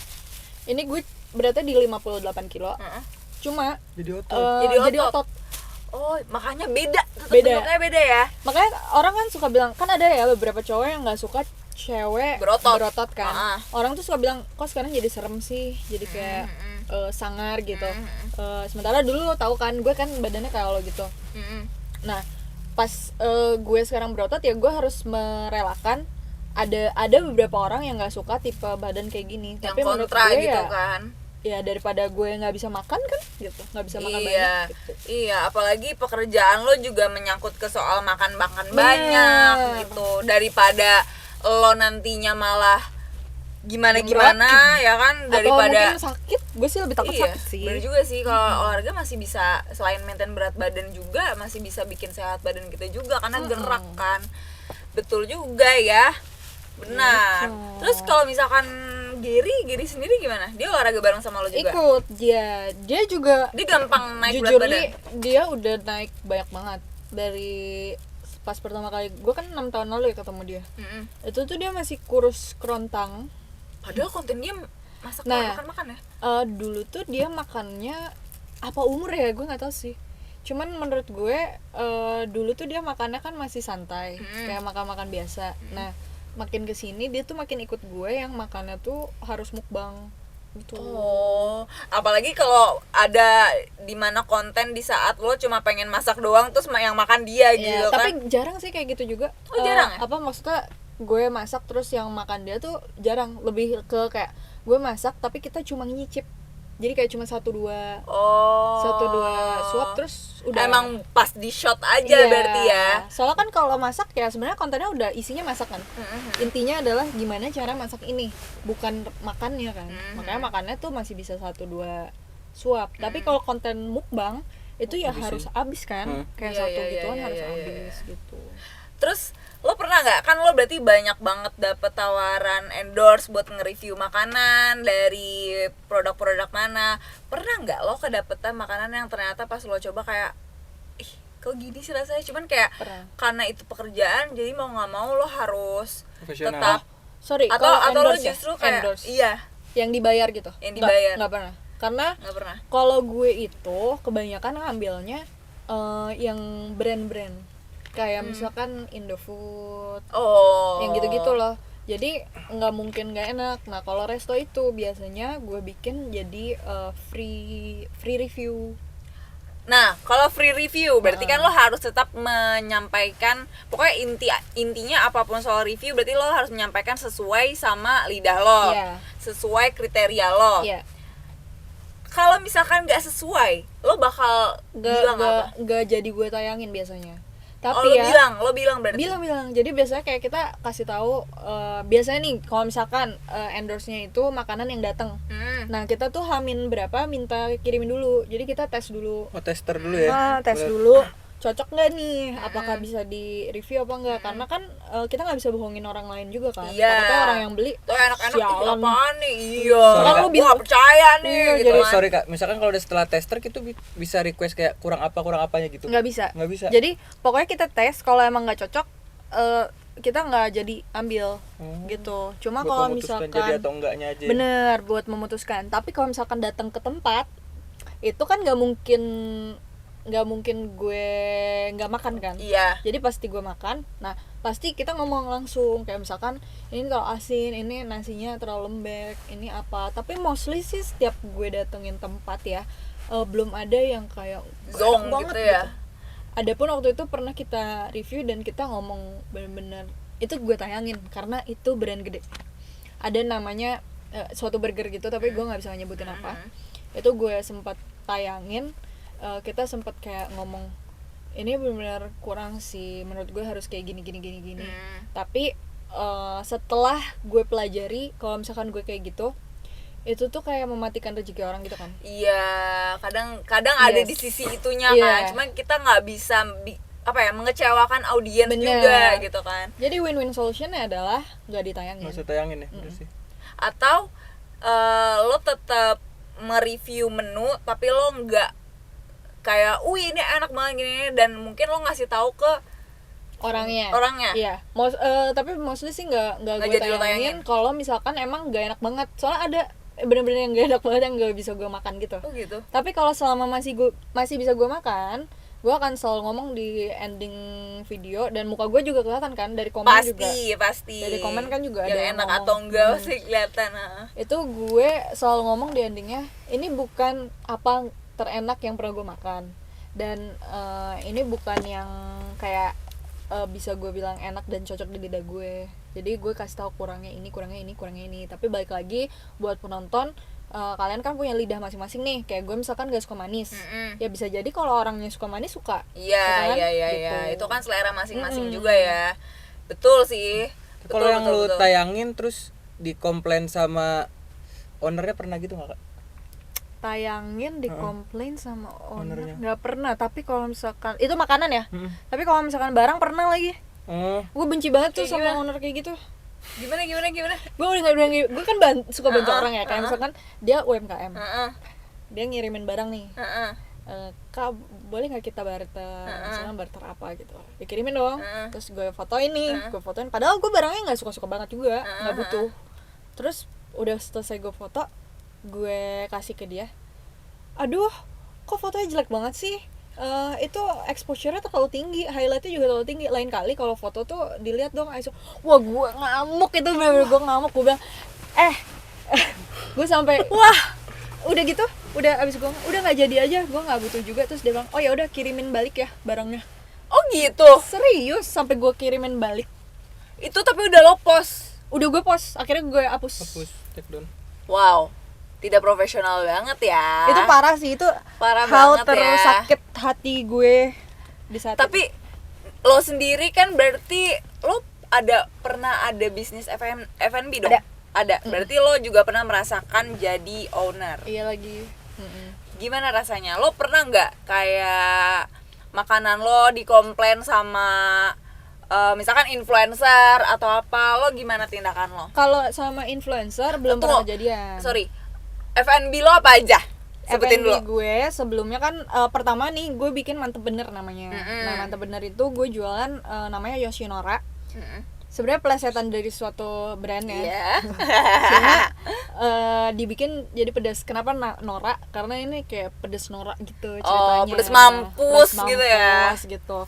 Ini gue beratnya di 58 kilo. Cuma Jadi otot. Jadi jadi otot. otot. Oh, makanya beda. Tetap Beda. bentuknya beda ya. Makanya orang kan suka bilang, kan ada ya beberapa cowok yang nggak suka cewek Berotot. kan. Orang tuh suka bilang, kok sekarang jadi serem sih, jadi kayak sangar gitu. Sementara dulu lo tahu kan, gue kan badannya kayak lo gitu. Nah, pas gue sekarang berotot ya gue harus merelakan ada beberapa orang yang nggak suka tipe badan kayak gini. Yang Tapi menurut kontra gue gitu ya, kan. ya daripada gue nggak bisa makan kan gitu, nggak bisa makan Iya, banyak gitu. iya, apalagi pekerjaan lo juga menyangkut ke soal makan Bener. banyak gitu. Daripada lo nantinya malah gimana ya kan, Atau daripada mungkin sakit, gue sih lebih takut iya, sakit sih. bener juga sih. Kalau olahraga masih bisa, selain maintain berat badan juga masih bisa bikin sehat badan kita juga karena gerak kan. Betul juga ya. Benar. Gitu. Terus kalau misalkan Giri sendiri gimana? Dia olahraga bareng sama lo juga? Ikut dia juga Dia gampang naik berat jujur badan? dia udah naik banyak banget dari pas pertama kali. Gue kan 6 tahun lalu ya ketemu dia. Itu tuh dia masih kurus kerontang. Padahal konten dia masak Nah, makan ya? Dulu tuh dia makannya apa umur ya, gue nggak tahu sih. Cuman menurut gue dulu tuh dia makannya kan masih santai, kayak makan biasa. Nah, makin kesini dia tuh makin ikut gue yang makannya tuh harus mukbang gitu. Oh, apalagi kalau ada di mana konten di saat lo cuma pengen masak doang terus yang makan dia Iya, gitu tapi kan. jarang sih kayak gitu juga. Oh, jarang ya? Apa maksudnya gue masak terus yang makan dia tuh jarang. Lebih ke kayak gue masak tapi kita cuma nyicip. Jadi kayak cuma 1-2 suap terus udah. Emang pas di shot aja berarti ya. Soalnya kan kalau masak ya sebenarnya kontennya udah isinya masakan. Intinya adalah gimana cara masak ini, bukan makannya kan. Makanya makannya tuh masih bisa 1-2 suap. Tapi kalau konten mukbang itu ya harus habis kan. Kayak Iya, satu iya, gituan iya, harus iya, habis gitu. Terus lo pernah nggak, kan lo berarti banyak banget dapet tawaran endorse buat nge-review makanan dari produk-produk mana. Pernah nggak lo kedapetan makanan yang ternyata pas lo coba kayak ih kok gini sih rasanya, cuman kayak Pernah. karena itu pekerjaan jadi mau nggak mau lo harus Profesional. tetap Sorry, atau lo endorse ya? justru kayak Endorse. iya Yang dibayar gitu? Yang dibayar. Nggak pernah. Karena nggak pernah. kalau gue itu kebanyakan ngambilnya yang brand-brand. Kayak misalkan Indofood, Oh, yang gitu-gitu loh. Jadi nggak mungkin nggak enak. Nah kalau resto itu biasanya gue bikin jadi free review. Nah, kalau free review berarti kan lo harus tetap menyampaikan, pokoknya intinya apapun soal review berarti lo harus menyampaikan sesuai sama lidah lo, sesuai kriteria lo. Kalau misalkan nggak sesuai, lo bakal bilang apa? Nggak jadi gue tayangin biasanya. Tapi lo bilang berarti. Bilang. Jadi biasanya kayak kita kasih tahu biasanya nih kalau misalkan endorse-nya itu makanan yang datang. Nah, kita tuh Hamin berapa minta kirimin dulu. Jadi kita tes dulu. Oh, tester dulu ya. Nah, tes dulu. Cocok nggak nih? Apakah bisa di review apa enggak? Karena kan kita nggak bisa bohongin orang lain juga kan. Takutnya orang yang beli tuh enak-enak itu apaan nih? Kan lu gua nggak percaya nih gitu. Jadi sorry Kak, misalkan kalau udah setelah tester gitu bisa request kayak kurang apanya gitu. Nggak bisa. Jadi pokoknya kita tes, kalau emang nggak cocok kita nggak jadi ambil gitu. Cuma kalau misalkan jadi atau enggaknya aja. Bener, buat memutuskan. Tapi kalau misalkan datang ke tempat itu kan nggak mungkin gue nggak makan kan. Jadi pasti gue makan. Nah, pasti kita ngomong langsung kayak misalkan ini terlalu asin, ini nasinya terlalu lembek, ini apa. Tapi mostly sih setiap gue datengin tempat ya belum ada yang kayak zong banget gitu ya. Adapun waktu itu pernah kita review dan kita ngomong bener-bener itu gue tayangin karena itu brand gede. Ada namanya suatu burger gitu, tapi gue nggak bisa nyebutin apa. Itu gue sempat tayangin. Kita sempat kayak ngomong ini benar-benar kurang sih, menurut gue harus kayak gini. Tapi setelah gue pelajari kalau misalkan gue kayak gitu itu tuh kayak mematikan rezeki orang gitu kan. Kadang ada di sisi itunya kan. Cuma kita nggak bisa mengecewakan audiens juga gitu kan. Jadi win-win solutionnya adalah nggak ditayangin. Nggak usah tayangin ya, sih. Atau lo tetap mereview menu tapi lo nggak kayak ini enak banget gini, dan mungkin lo ngasih tahu ke orangnya. Iya. Tapi mostly sih nggak gue tayangin kalau misalkan emang nggak enak banget. Soalnya ada bener-bener yang nggak enak banget yang nggak bisa gue makan gitu. Gitu. Tapi kalau selama masih bisa gue makan, gue akan selalu ngomong di ending video, dan muka gue juga kelihatan kan dari komen pasti dari komen kan juga yang ada yang enak ngomong, atau enggak sih kelihatan. Itu gue selalu ngomong di endingnya, ini bukan apa terenak yang pernah gue makan, dan ini bukan yang kayak bisa gue bilang enak dan cocok di lidah gue. Jadi gue kasih tahu kurangnya ini. Tapi balik lagi buat penonton, kalian kan punya lidah masing-masing nih. Kayak gue misalkan gak suka manis, ya bisa jadi kalau orangnya suka manis suka. Iya. Itu kan selera masing-masing juga ya. Betul sih. Kalau yang lu tayangin terus dikomplain sama ownernya pernah gitu nggak Kak? Tayangin dikomplain sama owner nggak pernah. Tapi kalau misalkan itu makanan ya, tapi kalau misalkan barang pernah lagi. Gue benci banget tuh sama owner kayak gitu. Gimana? Gue kan suka bantu orang ya, kayak misalkan dia UMKM, dia ngirimin barang nih, Kak boleh nggak kita barter, misalnya barter apa gitu, dikirimin dong. Terus gue fotoin padahal gue barangnya nggak suka banget juga, nggak butuh. Terus udah selesai gue foto, gue kasih ke dia, aduh kok fotonya jelek banget sih, itu exposure-nya terlalu tinggi, highlight-nya juga terlalu tinggi, lain kali kalau foto tuh dilihat dong ISO. Wah gue ngamuk, itu bener-bener gue ngamuk. Gue bilang gue sampai wah udah gitu, udah abis gue udah nggak jadi aja, gue nggak butuh juga. Terus dia bilang oh ya udah kirimin balik ya barangnya. Oh gitu, serius sampai gue kirimin balik itu. Tapi udah lo post? Udah gue post, akhirnya gue hapus take down. Wow, tidak profesional banget ya. Itu parah sih, itu parah hal banget tersakit hati gue di saat tapi itu. Lo sendiri kan berarti lo pernah ada bisnis F&B dong? Ada. Berarti lo juga pernah merasakan jadi owner. Iya lagi. Gimana rasanya? Lo pernah nggak kayak makanan lo dikomplain sama misalkan influencer atau apa, lo gimana tindakan lo? Kalau sama influencer belum pernah kejadian. Sorry, F&B lo apa aja? Sebutin F&B dulu. gue sebelumnya kan pertama nih gue bikin Mantep Bener namanya. Nah Mantep Bener itu gue jualan namanya Yoshinora. Sebenarnya plesetan dari suatu brand ya. Cuma dibikin jadi pedas. Kenapa Nora? Karena ini kayak pedas Nora gitu ceritanya. Pedas mampus gitu ya. Gitu.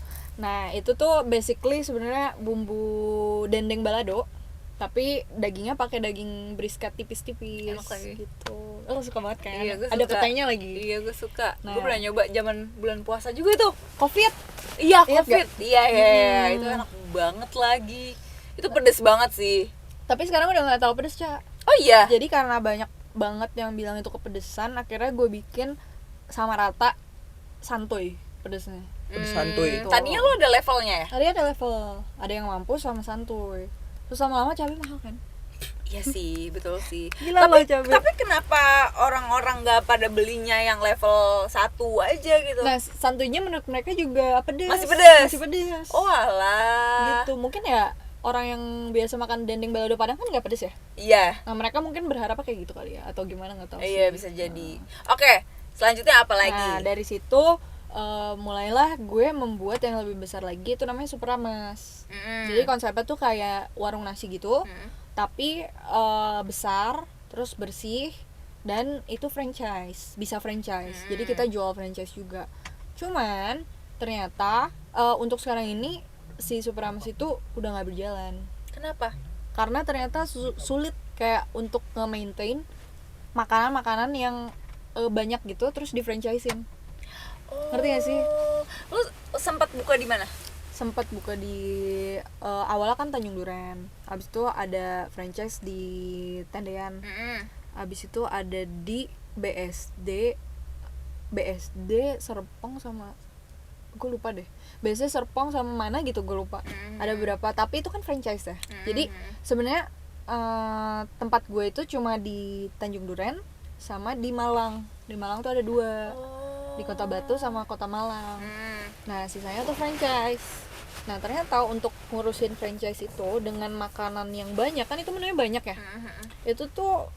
Nah itu tuh basically sebenarnya bumbu dendeng balado. tapi dagingnya pakai daging brisket tipis-tipis. Enak lagi. Gitu. Lo suka banget kan? Iya, gue Ada suka. petainya lagi. Iya, gue suka. Nah. Gue pernah nyoba zaman bulan puasa juga tuh. Covid. Iya, Ingat Covid. Iya, itu enak banget lagi. Itu pedes banget sih. Tapi sekarang udah nggak tahu pedes, Ca. Oh iya. Jadi karena banyak banget yang bilang itu kepedesan, akhirnya gue bikin sama rata santuy pedesnya. Pedes santuy. Tadinya lo ada levelnya ya? Tadi ada level, ada yang mampu sama santuy. Terus lama-lama cabai mahal kan? Iya sih, betul sih. Gila tapi, lo cabai. tapi kenapa orang-orang nggak pada belinya yang level 1 aja gitu? Nah, santuinya menurut mereka juga pedes. Masih pedes? Masih pedes. Oh alah. Gitu, mungkin ya orang yang biasa makan dendeng balado Padang kan nggak pedes ya? Iya. Nah, mereka mungkin berharap kayak gitu kali ya, atau gimana nggak tahu sih. Iya, bisa jadi. Oke, selanjutnya apa lagi? Nah, dari situ mulailah gue membuat yang lebih besar lagi, itu namanya Superamas. Jadi konsepnya tuh kayak warung nasi gitu, tapi besar, terus bersih, dan itu franchise, bisa franchise. Jadi kita jual franchise juga. Cuman ternyata untuk sekarang ini si Superamas itu udah nggak berjalan. Kenapa? Karena ternyata sulit kayak untuk nge-maintain makanan-makanan yang banyak gitu terus di franchisein. Ngerti gak sih? Lu sempat buka di mana? Sempat buka di awalnya kan Tanjung Duren. Habis itu ada franchise di Tendean. Habis itu ada di BSD Serpong sama gue lupa deh. BSD Serpong sama mana gitu gue lupa. Ada beberapa, tapi itu kan franchise ya. Jadi sebenarnya tempat gue itu cuma di Tanjung Duren sama di Malang. Di Malang tuh ada 2. Di Kota Batu sama Kota Malang. Nah, sisanya tuh franchise. Nah, ternyata untuk ngurusin franchise itu dengan makanan yang banyak, kan itu menunya banyak ya. Itu tuh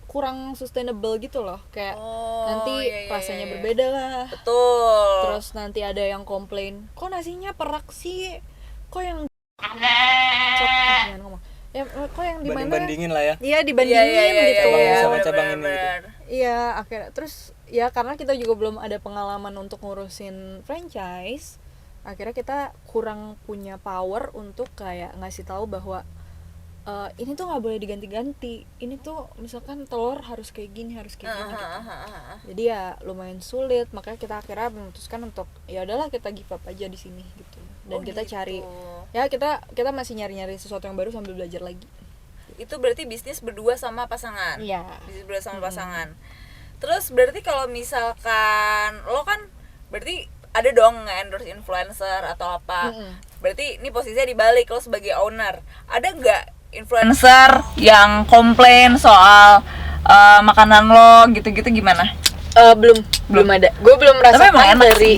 kurang sustainable gitu loh. Kayak nanti rasanya berbeda lah. Betul. Terus nanti ada yang komplain, kok nasinya perak sih? Kok yang jangan ngomong. Ya, kok yang di mana? Banding-bandingin lah ya. Iya, dibandingin gitu. Cabang sama cabang ini gitu. Iya, akhirnya terus ya karena kita juga belum ada pengalaman untuk ngurusin franchise, akhirnya kita kurang punya power untuk kayak ngasih tahu bahwa ini tuh nggak boleh diganti-ganti. Ini tuh misalkan telur harus kayak gini, harus kayak gini gitu. Jadi ya lumayan sulit, makanya kita akhirnya memutuskan untuk ya udahlah kita give up aja di sini gitu. Dan kita cari ya kita masih nyari-nyari sesuatu yang baru sambil belajar lagi. Itu berarti bisnis berdua sama pasangan. Iya. Bisnis berdua sama pasangan. Terus berarti kalau misalkan lo kan berarti ada dong nge-endorse influencer atau apa. Berarti ini posisinya dibalik, lo sebagai owner. Ada nggak influencer yang komplain soal makanan lo gitu-gitu gimana? Belum ada. Gue belum merasakan emang enak dari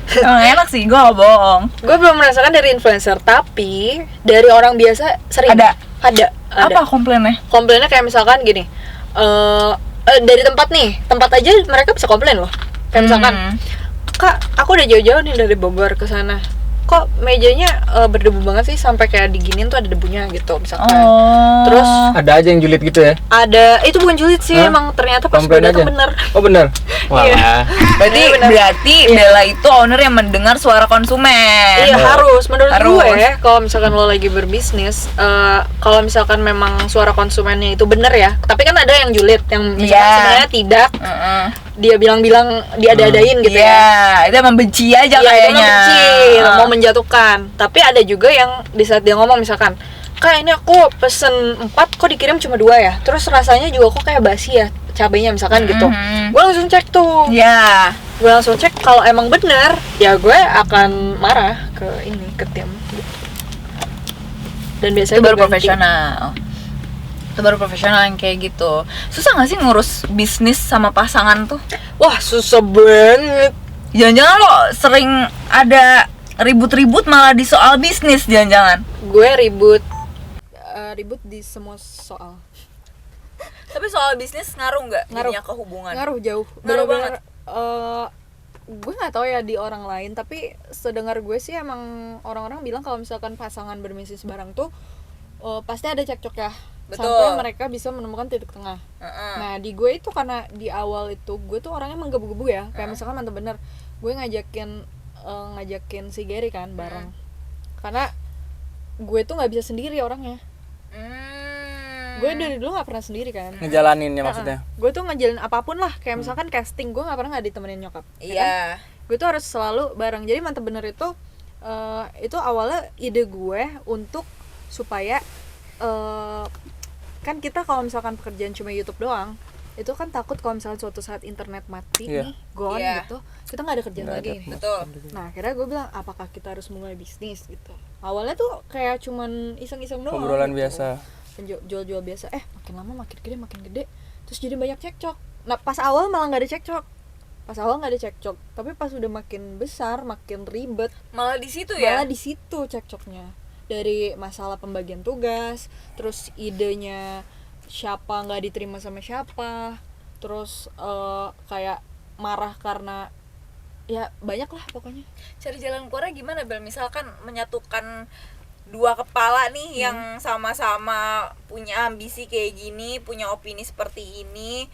Emang enak sih, gue gak bohong. gue belum merasakan dari influencer, tapi dari orang biasa sering Ada. Ada. Apa komplainnya? Komplainnya kayak misalkan gini, dari tempat aja mereka bisa komplain loh. Kayak misalkan, Kak, aku udah jauh-jauh nih dari Bogor ke sana, kok mejanya berdebu banget sih, sampai kayak diginin tuh ada debunya gitu misalkan. Terus Ada aja yang julid gitu ya? ada, itu bukan julid sih, emang ternyata pas gue Komplain datang aja? bener. Oh bener? Wah. Berarti Bella itu owner yang mendengar suara konsumen. Iya, harus. Menurut Harus. gue, kalau misalkan lo lagi berbisnis, kalau misalkan memang suara konsumennya itu bener ya, tapi kan ada yang julid, yang misalkan sebenarnya tidak, dia bilang-bilang diada-adain gitu ya. Iya, itu membenci aja Iya, itu kayaknya. membenci, mau menjatuhkan. Tapi ada juga yang di saat dia ngomong misalkan, Kak, ini aku pesen 4 kok dikirim cuma 2 ya, terus rasanya juga kok kayak basi ya cabenya misalkan gitu. Gue langsung cek tuh. Iya. Gue langsung cek, kalau emang bener ya gue akan marah ke tim gitu. Dan biasanya Itu baru berganti. profesional. Itu baru profesional yang kayak gitu. Susah gak sih ngurus bisnis sama pasangan tuh? Wah, susah banget. Jangan-jangan lo sering ada ribut-ribut malah di soal bisnis, jangan-jangan. Gue ribut di semua soal. Tapi soal bisnis ngaruh nggak Ngaruh. jadinya ke hubungan? Ngaruh jauh. Ngaruh Bener-bener, gue nggak tahu ya di orang lain, tapi sedengar gue sih emang orang-orang bilang kalau misalkan pasangan berbisnis bareng tuh pasti ada cekcok ya. Betul. Sampai mereka bisa menemukan titik tengah. Nah, di gue itu karena di awal itu gue tuh orangnya menggebu-gebu ya. Kayak misalkan mantep bener, gue ngajakin si Gary kan bareng. Karena gue tuh nggak bisa sendiri orangnya. Gue dari dulu nggak pernah sendiri kan. Ngejalaninnya maksudnya. Gue tuh ngejalin apapun lah, kayak misalkan casting, gue nggak pernah nggak ditemenin nyokap. Iya. Gue tuh harus selalu bareng. Jadi mantep bener itu awalnya ide gue untuk supaya kan kita kalau misalkan pekerjaan cuma YouTube doang, itu kan takut kalau misalkan suatu saat internet mati nih, gone gitu, kita nggak ada kerjaan lagi. Betul. Nah akhirnya gue bilang, apakah kita harus mulai bisnis gitu. Awalnya tuh kayak cuman iseng-iseng doang, Obrolan gitu. biasa. Jual-jual biasa. Makin lama makin gede, terus jadi banyak cekcok. Nah pas awal malah nggak ada cekcok, tapi pas udah makin besar, makin ribet, Malah di situ ya. malah di situ cekcoknya. Dari masalah pembagian tugas, terus idenya siapa nggak diterima sama siapa, terus kayak marah karena ya banyak lah pokoknya. Cari jalan keluarnya gimana, Bel? Misalkan menyatukan dua kepala nih yang sama-sama punya ambisi kayak gini, punya opini seperti ini,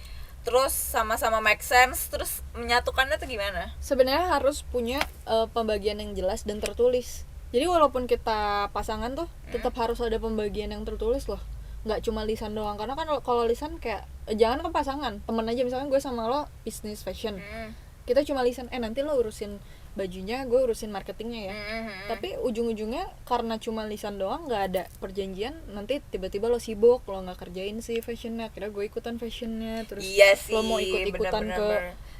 terus sama-sama make sense, terus menyatukannya tuh gimana? Sebenarnya harus punya pembagian yang jelas dan tertulis. Jadi walaupun kita pasangan tuh tetap harus ada pembagian yang tertulis loh, nggak cuma lisan doang. Karena kan kalau lisan kayak jangan kan pasangan, temen aja, misalkan gue sama lo bisnis fashion, kita cuma lisan, nanti lo urusin bajunya, gue urusin marketingnya ya. Tapi ujung-ujungnya karena cuma lisan doang, nggak ada perjanjian, nanti tiba-tiba lo sibuk, lo nggak kerjain si fashionnya, kira gue ikutan fashionnya, terus Iya sih, lo mau ikut-ikutan ke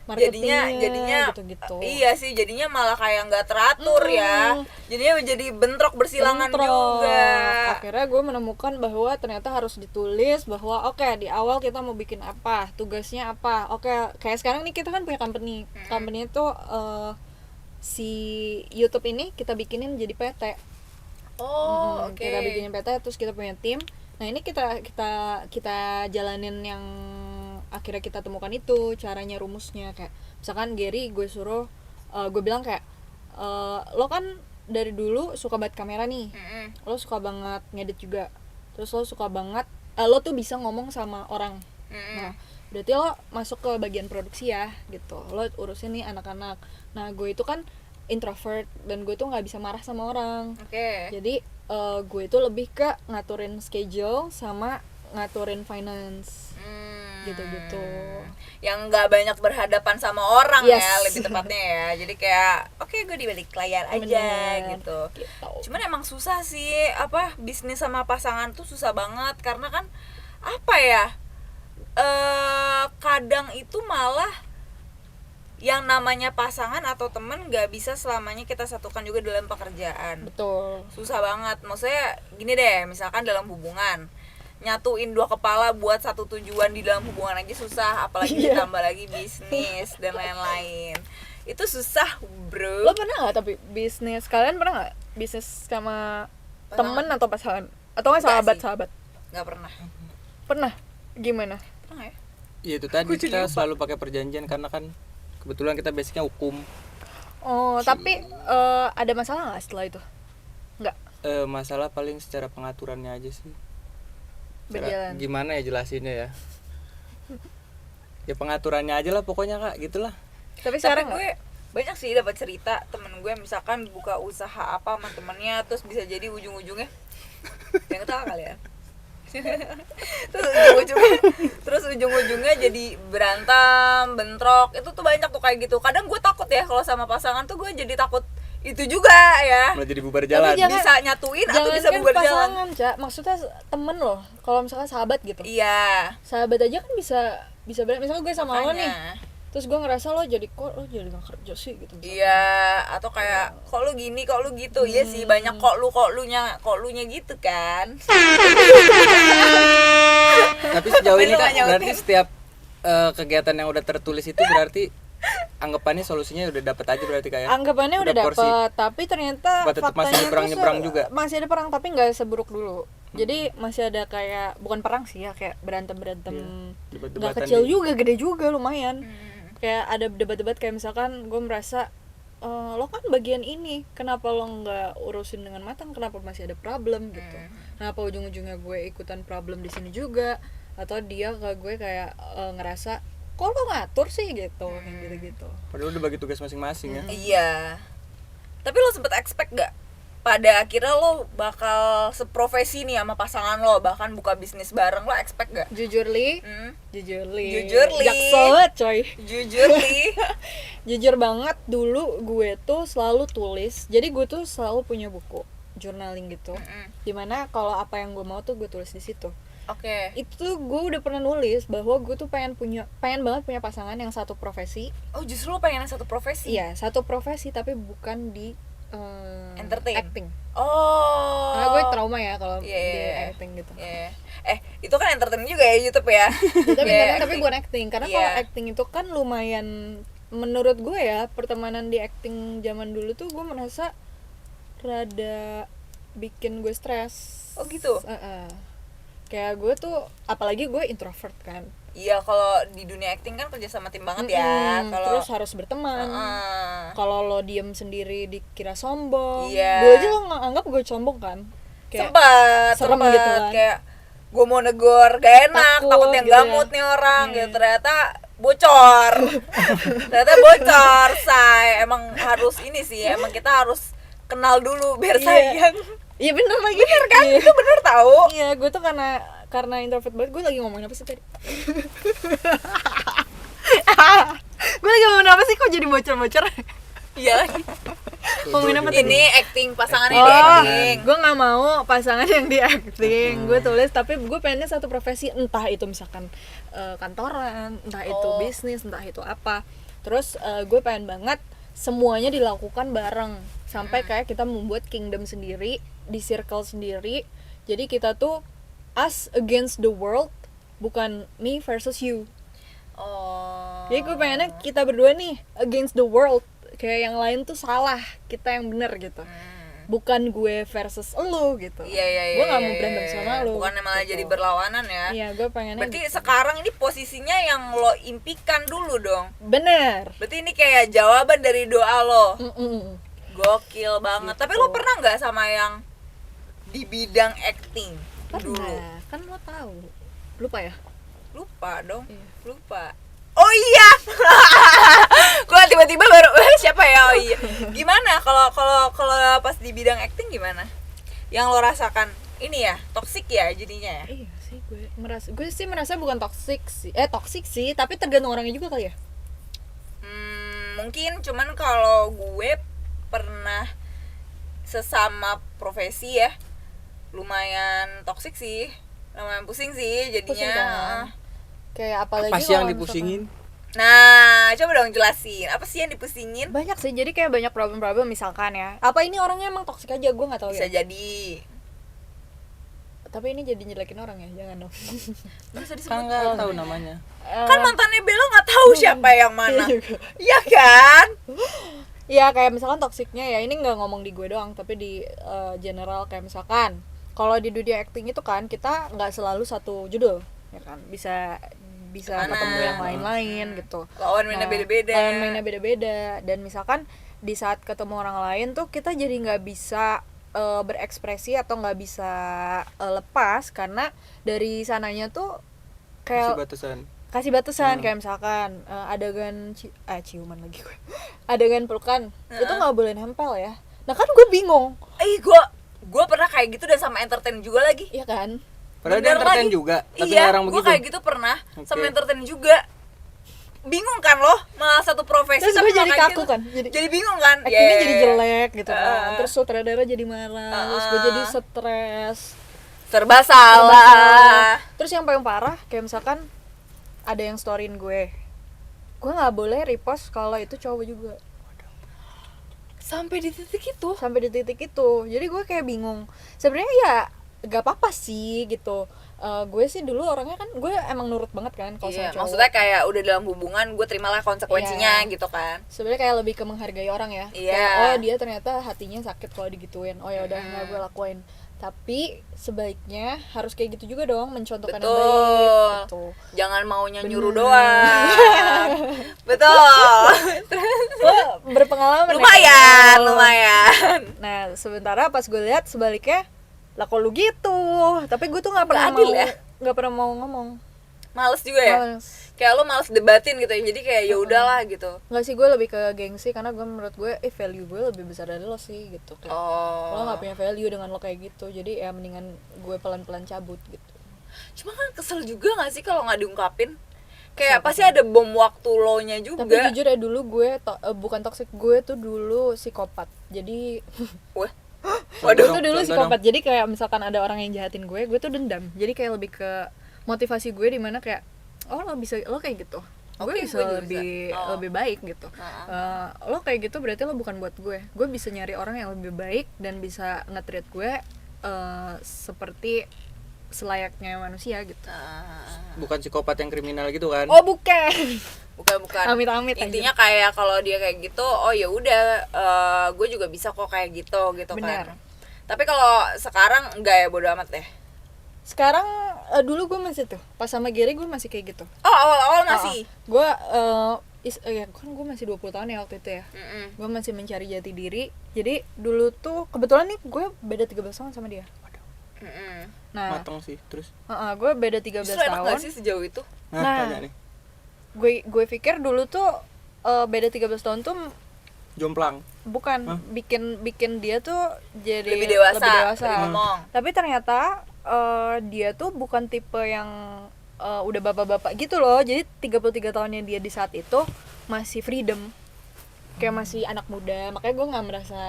jadinya marketingnya gitu-gitu. Iya sih, jadinya malah kayak nggak teratur ya. Jadinya jadi bentrok bersilangan juga. Akhirnya gue menemukan bahwa ternyata harus ditulis bahwa oke, di awal kita mau bikin apa, tugasnya apa. Oke, kayak sekarang nih kita kan punya company. Company itu si YouTube ini kita bikinin jadi PT. Oh, oke. Kita bikinin PT, terus kita punya tim. Nah, ini kita jalanin yang akhirnya kita temukan itu caranya, rumusnya. Kayak misalkan Gary, gue suruh gue bilang kayak lo kan dari dulu suka banget kamera nih, lo suka banget ngedit juga, terus lo suka banget lo tuh bisa ngomong sama orang. Nah berarti lo masuk ke bagian produksi ya gitu, lo urusin nih anak-anak. Nah gue itu kan introvert dan gue tuh nggak bisa marah sama orang. Jadi gue itu lebih ke ngaturin schedule sama ngaturin finance gitu-gitu, yang nggak banyak berhadapan sama orang. Yes. Ya lebih tepatnya ya. Jadi kayak oke, gue di balik layar aja. Bener. Gitu. Gitu. Cuman emang susah sih, bisnis sama pasangan tuh susah banget, karena kan kadang itu malah yang namanya pasangan atau temen nggak bisa selamanya kita satukan juga dalam pekerjaan. Betul. Susah banget. Maksudnya gini deh, misalkan dalam hubungan, nyatuin dua kepala buat satu tujuan di dalam hubungan aja susah, apalagi ditambah lagi bisnis dan lain-lain. Itu susah, bro. Lo pernah nggak tapi bisnis, kalian pernah nggak bisnis sama temen atau pasangan, atau nggak sahabat? Nggak pernah. Pernah? Gimana? Pernah nggak ya? Iya itu tadi, kita selalu pakai perjanjian karena kan kebetulan kita basicnya hukum. Oh tapi ada masalah nggak setelah itu? Nggak? Masalah paling secara pengaturannya aja sih. Berjalan. Gimana ya jelasinnya ya? Ya pengaturannya aja lah pokoknya kak, gitulah. Tapi sekarang gue banyak sih dapat cerita temen gue misalkan buka usaha apa sama temennya, terus bisa jadi ujung-ujungnya yang ketawa kali ya. terus ujung-ujungnya jadi berantem, bentrok. Itu tuh banyak tuh kayak gitu. Kadang gue takut ya kalau sama pasangan tuh, gue jadi takut itu juga ya. Malah jadi bubar jalan. Bisa nyatuin atau bisa bubar jalan. Pasangan, Cak. Maksudnya temen loh. Kalau misalkan sahabat gitu. Iya. Sahabat aja kan bisa misalnya gue sama lo nih. Makanya. Terus gue ngerasa lo jadi gak kerja sih gitu. Iya, atau kayak kok lu gini, kok lu gitu. Iya sih, banyak kok lunya gitu kan. Tapi sejauh ini Lu kak, nggak berarti nyautin. setiap kegiatan yang udah tertulis itu berarti anggapannya solusinya udah dapet aja berarti kayak. Anggapannya udah porsi. dapet, tapi ternyata Tetep masih faktanya nyebrang-nyebrang juga. Masih ada perang, tapi nggak seburuk dulu. Jadi masih ada kayak, bukan perang sih ya, kayak berantem Debat-debatan nggak kecil di- juga, gede juga lumayan. Kayak ada debat-debat kayak misalkan gue merasa lo kan bagian ini, kenapa lo nggak urusin dengan matang, kenapa masih ada problem gitu. Kenapa ujung-ujungnya gue ikutan problem di sini juga, atau dia ke gue kayak ngerasa kok lo ngatur sih gitu, kayak gitu. Padahal udah bagi tugas masing-masing ya. Iya. Tapi lo sempet expect gak pada akhirnya lo bakal seprofesi nih sama pasangan lo, bahkan buka bisnis bareng, lo expect gak? Jujur li, Jujur li. Jaksel banget coy. Jujur li. Jujur banget, dulu gue tuh selalu tulis. Jadi gue tuh selalu punya buku journaling gitu. Dimana kalau apa yang gue mau tuh gue tulis di situ. Oke. Itu gue udah pernah nulis bahwa gue tuh pengen banget punya pasangan yang satu profesi. Oh, justru lo pengen satu profesi? Iya, satu profesi tapi bukan di entertain. acting. Oh. Karena gue trauma ya kalau Iya, di iya. acting gitu. Iya. Itu kan entertain juga ya YouTube ya. Tapi Iya, tapi bukan acting. Karena Iya. kalau acting itu kan lumayan, menurut gue ya, pertemanan di acting zaman dulu tuh gue merasa rada bikin gue stres. Oh gitu? Kayak gue tuh, apalagi gue introvert kan. Iya, kalau di dunia acting kan kerja sama tim banget ya. Kalau Terus harus berteman. Kalau lo diem sendiri dikira sombong. Iya. Dulu aja lo anggap gue sombong kan. Kayak sempet serem gitu kan. Kayak gue mau negor gak enak, takut yang gitu gamut ya. nih orang gitu, ternyata bocor. Ternyata bocor, say. Emang harus ini sih, emang kita harus kenal dulu biar sayang. Iya bener lagi. Bener kan? Iya. Itu bener tahu. Iya, gue tuh karena introvert banget. Gue lagi ngomongin apa sih tadi? Gue lagi ngomongin apa sih, kok jadi bocor-bocor? Iya lagi. Ngomongin apa tadi? Ini acting, pasangannya di acting. gue nggak mau pasangan yang di acting. Gue tulis, tapi gue pengennya satu profesi, entah itu misalkan kantoran, entah itu bisnis, entah itu apa. Terus gue pengen banget semuanya dilakukan bareng, sampai kayak kita membuat kingdom sendiri, di circle sendiri. Jadi kita tuh us against the world, bukan me versus you. Jadi gue pengennya kita berdua nih against the world, kayak yang lain tuh salah, kita yang bener gitu. Bukan gue versus elu gitu. Iya. Gue gak mau berantem sama lu. Bukan malah gitu. jadi berlawanan ya. Iya, gue pengennya Berarti gitu. sekarang ini posisinya yang lo impikan dulu dong. Bener. Berarti ini kayak jawaban dari doa lo. Gokil banget. Gitu. Tapi lo pernah nggak sama yang di bidang acting dulu? Pernah, kan lo tahu. Lupa ya? Lupa dong. Iya. Lupa. Oh iya. Gue tiba-tiba baru siapa ya? Oh iya. Gimana kalau pas di bidang acting gimana? Yang lo rasakan ini ya, toksik ya jadinya ya? Iya sih, gue sih merasa bukan toksik sih, tapi tergantung orangnya juga kali ya. Mungkin cuman kalau gue pernah sesama profesi ya, lumayan toksik sih, lumayan pusing sih jadinya. Pusing kan? Kayak apalagi Apa sih yang kalau dipusingin? Nah, coba dong jelasin, apa sih yang dipusingin? misalkan- banyak sih, jadi kayak banyak problem misalkan ya. Apa ini orangnya emang toksik aja, gue nggak tahu Bisa ya. jadi. Tapi ini jadi nyelekin orang ya, jangan dong. Nggak usah disebut. Kan nggak tahu namanya. Kan mantannya Bella nggak tahu siapa yang mana. Iya juga. Iya kan? Iya, kayak misalkan toksiknya ya, ini nggak ngomong di gue doang, tapi di general. Kayak misalkan kalau di dunia acting itu kan kita nggak selalu satu judul, ya kan, bisa Kemana? ketemu yang lain-lain gitu. Lawan mainnya beda-beda. Lawan mainnya beda-beda, dan misalkan di saat ketemu orang lain tuh kita jadi nggak bisa berekspresi atau nggak bisa lepas, karena dari sananya tuh Kasih kayak batasan. kasih batasan. Kayak misalkan adegan ciuman lagi gue, adegan pelukan itu nggak boleh nempel ya. Nah kan gue bingung, Gue pernah kayak gitu dan sama entertain juga lagi. iya kan. Padahal dia Bener entertain lagi. juga, tapi iya, ngarang gue begitu. kayak gitu pernah sama Oke. entertain juga. Bingung kan lo, malah satu profesi Terus tapi gue jadi malah kayak kaku gitu. kan, Jadi bingung kan. actingnya Yeah. jadi jelek gitu kan. Terus sutradara jadi marah, terus gue jadi stres, Serba salah. Terus yang paling parah kayak misalkan ada yang storyin gue nggak boleh repost kalau itu cowok juga. Sampai di titik itu. Jadi gue kayak bingung. Sebenarnya ya gak apa-apa sih gitu. Gue sih dulu orangnya kan, gue emang nurut banget kan kalau Iya, sama cowok. maksudnya kayak udah dalam hubungan, gue terimalah konsekuensinya Iya. gitu kan. Sebenarnya kayak lebih ke menghargai orang ya. Iya. Kayak, oh dia ternyata hatinya sakit kalau digituin. Oh ya udah nggak gue lakuin. Tapi sebaiknya harus kayak gitu juga dong, mencontohkan yang baik Betul. gitu. Jangan maunya nyuruh doang. Betul. Gue berpengalaman ya. Lumayan. Nah sementara pas gue lihat sebaliknya, lah kok lu gitu. Tapi gue tuh nggak pernah Nggak adil mau ya? nggak pernah mau ngomong. Males juga ya? Males. Kayak lo males debatin gitu ya, jadi kayak ya udahlah gitu. Nggak sih, gue lebih ke gengsi karena menurut gue value gue lebih besar dari lo sih gitu. Kayak, lo nggak punya value dengan lo kayak gitu, jadi ya mendingan gue pelan-pelan cabut gitu. Cuma kan kesel juga nggak sih kalau nggak diungkapin? Kayak pasti ada bom waktu lo nya juga. Tapi jujur ya dulu gue bukan toxic, gue tuh dulu psikopat. Jadi Wah. Waduh, itu dulu psikopat. Jadi kayak misalkan ada orang yang jahatin gue tuh dendam. Jadi kayak lebih ke motivasi gue di mana kayak lo kayak gitu. Gue bisa lebih baik gitu. Lo kayak gitu berarti lo bukan buat gue. Gue bisa nyari orang yang lebih baik dan bisa nge-treat gue seperti selayaknya manusia gitu. Bukan psikopat yang kriminal gitu kan? Oh, bukan. Bukan. Amit-amit Intinya kayak kalau dia kayak gitu, oh ya udah, gue juga bisa kok kayak gitu Bener. kan. Tapi kalau sekarang enggak ya, bodo amat deh. Sekarang dulu gue masih tuh, pas sama Gary gue masih kayak gitu. Oh, awal-awal masih. Gue ya kan gue masih 20 tahun ya waktu itu ya. Gue masih mencari jati diri. Jadi dulu tuh kebetulan nih gue beda 13 tahun sama dia. Nah, Mateng sih, terus. gue beda 13 Justru tahun. enak gak sih sejauh itu? Nah, tanya nih. gue pikir dulu tuh beda 13 tahun tuh Jomplang. bukan bikin dia tuh jadi Lebih dewasa. lebih ngomong. Tapi ternyata dia tuh bukan tipe yang udah bapak-bapak gitu loh. Jadi 33 tahunnya dia di saat itu masih freedom. Kayak masih anak muda. Makanya gue gak merasa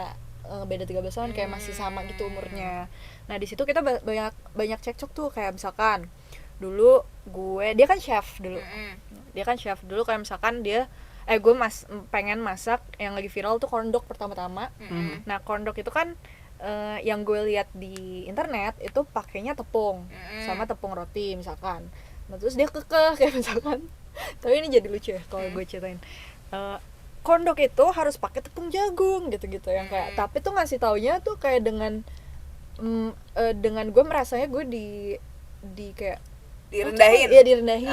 beda 13 tahun, kayak masih sama gitu umurnya. Nah di situ kita banyak cekcok tuh, kayak misalkan dulu dia kan chef dulu. Kayak misalkan gue pengen masak yang lagi viral tuh corn dog pertama-tama. Nah corn dog itu kan yang gue lihat di internet itu pakainya tepung sama tepung roti misalkan. Nah terus dia kekeh kayak misalkan, tapi ini jadi lucu ya kalau gue ceritain. Corn dog itu harus pakai tepung jagung gitu-gitu yang kayak, tapi tuh ngasih taunya tuh kayak dengan gue merasanya gue di kayak Direndahin. Iya direndahin.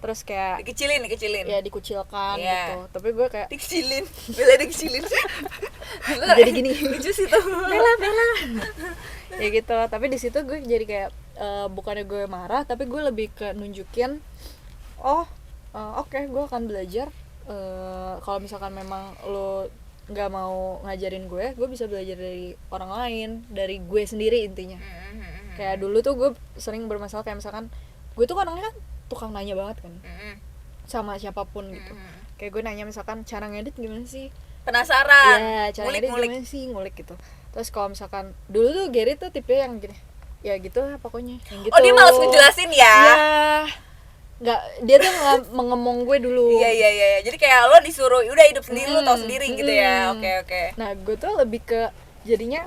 Terus kayak Dikecilin. ya dikucilkan gitu. Tapi gue kayak Dikecilin. Bela dikecilin. jadi gini. Lucu sih tuh. Bella. Ya gitu. Tapi di situ gue jadi kayak bukannya gue marah, tapi gue lebih ke nunjukin oke, gue akan belajar. Kalau misalkan memang lo nggak mau ngajarin gue bisa belajar dari orang lain, dari gue sendiri intinya. Kayak dulu tuh gue sering bermasalah kayak misalkan gue tuh orangnya kan tukang nanya banget kan sama siapapun gitu. Kayak gue nanya misalkan cara ngedit gimana sih, Penasaran. ya cara ngedit gimana sih, ngulik gitu. Terus kalau misalkan dulu tuh Gary tuh tipe yang gini, ya gitu lah pokoknya yang gitu. Oh dia malas ngejelasin ya? Nggak, dia tuh mengemong gue dulu. Iya. Jadi kayak lo disuruh udah hidup sendiri, lo tau sendiri gitu ya. Oke. Nah gue tuh lebih ke jadinya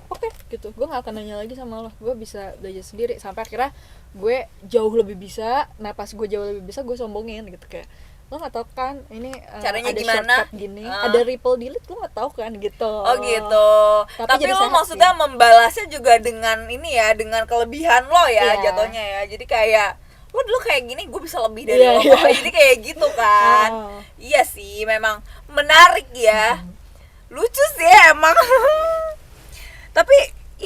oke gitu. Gue nggak akan nanya lagi sama lo. Gue bisa belajar sendiri sampai akhirnya gue jauh lebih bisa. Nah pas gue jauh lebih bisa gue sombongin gitu, kayak lo nggak tahu kan ini caranya ada gimana? Shortcut gini, ada ripple delete, lo nggak tahu kan gitu. Oh gitu. Tapi lo maksudnya sih membalasnya juga dengan ini ya, dengan kelebihan lo ya jatuhnya ya. Jadi kayak lo dulu kayak gini, gue bisa lebih dari lo. Jadi kayak gitu kan. Iya sih, memang menarik ya. Lucu sih emang. Tapi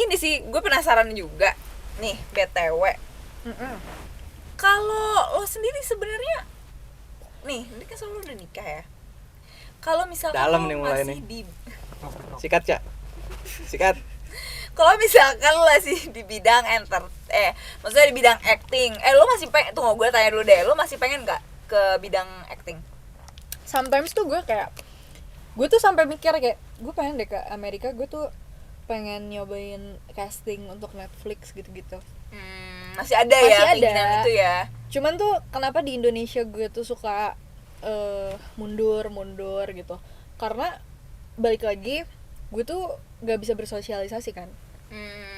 ini sih gue penasaran juga nih, BTW. Kalau lo sendiri sebenarnya nih, ini kan selalu udah nikah ya. Kalau misalkan dalam lo nih mulai masih nih. Sikat, Cak. Sikat. Kalau misalkan lo masih di bidang maksudnya di bidang acting, lo masih pengen, tunggu gue tanya dulu deh, lo masih pengen nggak ke bidang acting? Sometimes tuh gue tuh sampai mikir kayak gue pengen deh ke Amerika, gue tuh pengen nyobain casting untuk Netflix gitu-gitu. Masih ada ya keinginan itu ya. Cuman tuh kenapa di Indonesia gue tuh suka mundur gitu, karena balik lagi gue tuh gak bisa bersosialisasi kan.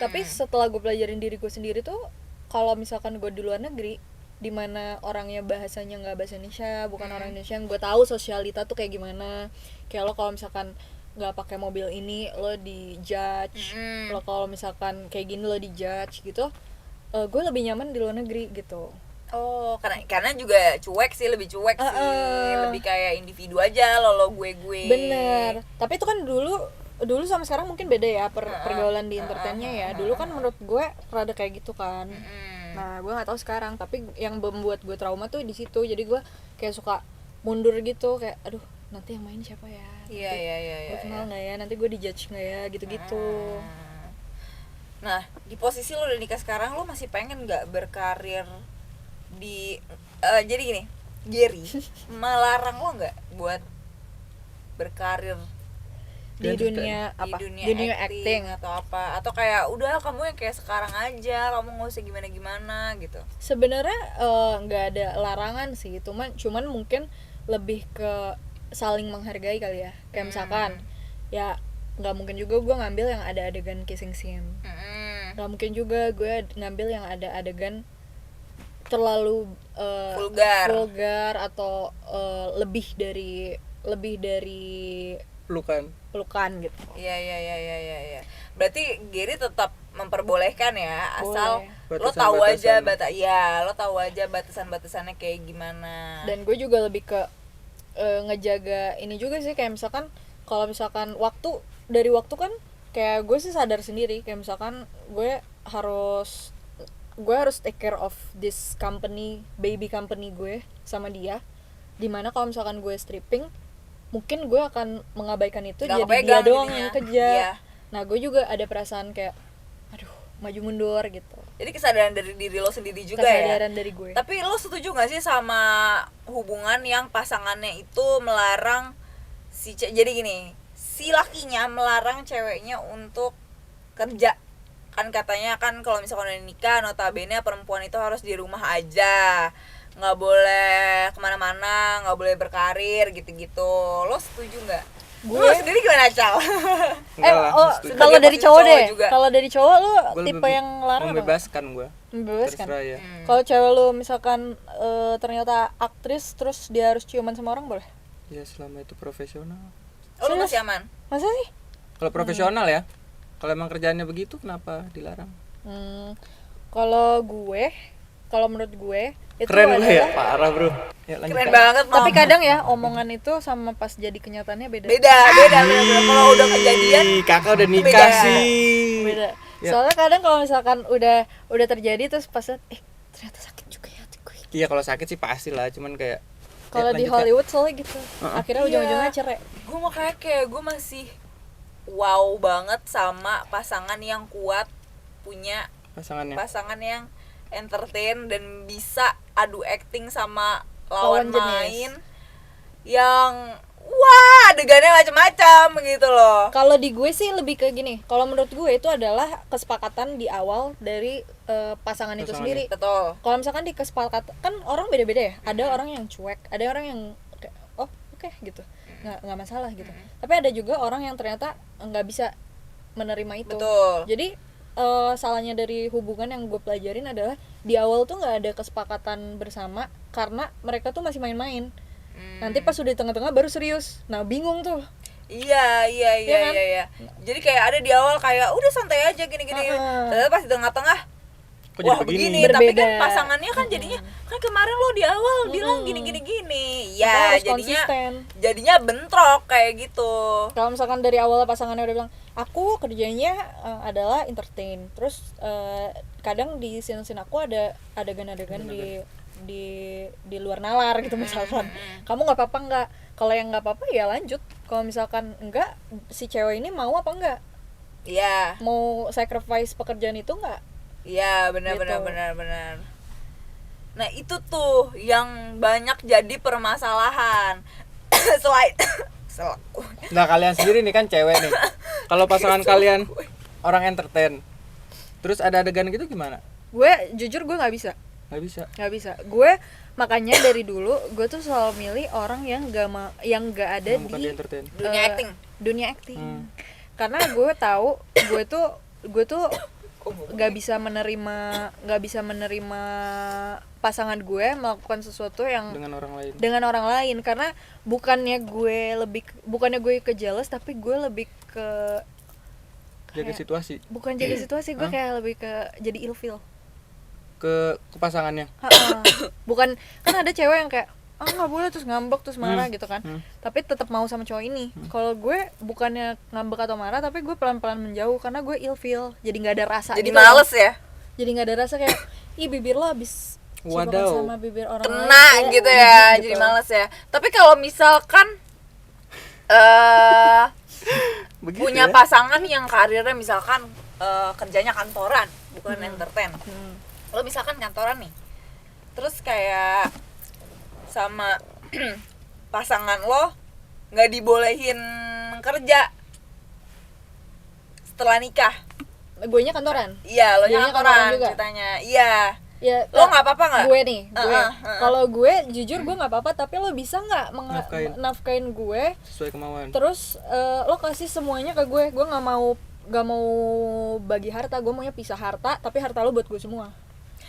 Tapi setelah gue pelajarin diri gue sendiri tuh, kalau misalkan gue di luar negeri dimana orangnya bahasanya nggak bahasa Indonesia, bukan orang Indonesia, yang gue tahu sosialita tuh kayak gimana. Kayak lo kalau misalkan nggak pakai mobil ini lo di judge, lo kalau misalkan kayak gini lo di judge gitu. Gue lebih nyaman di luar negeri gitu. Oh, karena juga lebih cuek sih, lebih kayak individu aja, lo gue. Bener. Tapi itu kan dulu sama sekarang mungkin beda ya pergaulan di entertainnya ya. Dulu kan menurut gue rada kayak gitu kan. Nah gue nggak tahu sekarang, tapi yang membuat gue trauma tuh di situ. Jadi gue kayak suka mundur gitu, kayak aduh nanti yang main siapa ya, gue kenal nggak ya, nanti gue dijudge nggak ya, gitu-gitu. Nah di posisi lo udah nikah sekarang, lo masih pengen nggak berkarir di jadi gini, Gary melarang lo nggak buat berkarir di dunia apa, di dunia, di dunia acting atau apa, atau kayak udah kamu yang kayak sekarang aja, kamu nggak usah gimana gitu? Sebenarnya nggak ada larangan sih, cuman mungkin lebih ke saling menghargai kali ya. Kayak misalkan ya nggak mungkin juga gue ngambil yang ada adegan kissing scene, nggak mungkin juga gue ngambil yang ada adegan terlalu vulgar atau lebih dari pelukan gitu. Iya. Berarti Gary tetap memperbolehkan ya, asal boleh. lo tahu aja lo tahu aja batasan-batasannya kayak gimana. Dan gue juga lebih ke ngejaga ini juga sih, kayak misalkan kalau misalkan waktu kan kayak gue sih sadar sendiri, kayak misalkan gue harus take care of this baby company gue sama dia, dimana kalau misalkan gue stripping mungkin gue akan mengabaikan itu, jadi dia doang yang kerja. Nah gue juga ada perasaan kayak aduh maju mundur gitu. Jadi kesadaran dari diri lo sendiri juga kesadaran ya. dari gue. Tapi lo setuju nggak sih sama hubungan yang pasangannya itu melarang jadi gini, si lakinya melarang ceweknya untuk kerja? Kan katanya kan kalau misalkan udah nikah, notabene perempuan itu harus di rumah aja, nggak boleh kemana-mana, nggak boleh berkarir gitu-gitu. Lo setuju nggak? Lo sendiri gimana, Cal? Kalau dari cowok deh, kalau dari cowok lo tipe yang larang membebaskan gue. Membebaskan. Ya. Kalau cewek lo misalkan ternyata aktris terus dia harus ciuman sama orang, boleh? Ya selama itu profesional. Lo masih aman? Masa sih? Kalau profesional ya. Kalau emang kerjaannya begitu kenapa dilarang? Kalau menurut gue itu keren adalah ya, parah bro. Ya, keren banget. Tapi kadang ya omongan itu sama pas jadi kenyataannya beda. Kalau udah kejadian, kakak udah nikah sih. Beda. Ya. Soalnya kadang kalau misalkan udah terjadi terus pas ternyata sakit juga ya hati gue. Iya kalau sakit sih pasti lah, cuman kayak kalau di Hollywood soalnya gitu. Akhirnya ujung-ujungnya cerai. Gue mau kayak gue masih wow banget sama pasangan yang kuat, punya pasangan yang entertain dan bisa adu acting sama lawan main yang wah adegannya macam-macam gitu loh. Kalau di gue sih lebih ke gini, kalau menurut gue itu adalah kesepakatan di awal dari pasangan itu sendiri. Betul. Kalau misalkan di kesepakatan kan orang beda-beda ya, ada orang yang cuek, ada orang yang kayak oh oke gitu, nggak masalah gitu. Tapi ada juga orang yang ternyata nggak bisa menerima itu. Betul. Jadi salahnya dari hubungan yang gue pelajarin adalah di awal tuh nggak ada kesepakatan bersama karena mereka tuh masih main-main. Nanti pas udah di tengah-tengah baru serius. Nah bingung tuh. Iya. Jadi kayak ada di awal kayak udah santai aja gini-gini. Ternyata pas di tengah-tengah wah begini. Tapi kan pasangannya kan jadinya kan kemarin lo di awal bilang gini. Ya jadinya bentrok kayak gitu. Kalau misalkan dari awal pasangannya udah bilang aku kerjanya adalah entertain, terus kadang di scene aku ada adegan-adegan di luar nalar gitu misalkan, kamu nggak apa-apa nggak? Kalau yang nggak apa-apa ya lanjut, kalau misalkan enggak, si cewek ini mau apa enggak? Iya. Mau sacrifice pekerjaan itu enggak? Iya benar. Nah itu tuh yang banyak jadi permasalahan. Nah kalian sendiri nih kan cewek nih, kalau pasangan kalian orang entertain terus ada adegan gitu gimana? Gue jujur gue nggak bisa. Gue makanya dari dulu gue tuh selalu milih orang yang nggak ada di dunia acting. Karena gue tahu gue tuh nggak bisa menerima pasangan gue melakukan sesuatu yang dengan orang lain karena bukannya gue ke jealous, tapi gue lebih ke jaga situasi. Bukan jaga situasi, gue kayak lebih ke jadi ilfeel ke pasangannya. Bukan, kan ada cewek yang kayak nggak boleh terus ngambek terus marah gitu kan, tapi tetap mau sama cowok ini. Kalau gue bukannya ngambek atau marah, tapi gue pelan-pelan menjauh karena gue ilfeel, jadi nggak ada rasa. Jadi gitu males ya. Jadi nggak ada rasa kayak ih bibir lo habis cipokan Wadaw. sama bibir orang kena lain, gitu kayak ya, gitu. jadi males ya. Tapi kalau misalkan Begitu punya ya? pasangan yang karirnya misalkan kerjanya kantoran, bukan entertain. Lo misalkan kantoran nih, terus kayak sama pasangan lo nggak dibolehin kerja setelah nikah. Guenya kantoran. Iya, lo Dianya kantoran kantoran juga? ceritanya. Iya. Ya, Lo nggak apa-apa nggak? gue nih, gue. Heeh. Kalau gue jujur gue nggak apa-apa, tapi lo bisa nggak Nafkain. nafkain gue, Sesuai kemauan. terus lo kasih semuanya ke gue nggak mau bagi harta, gue maunya pisah harta, tapi harta lo buat gue semua.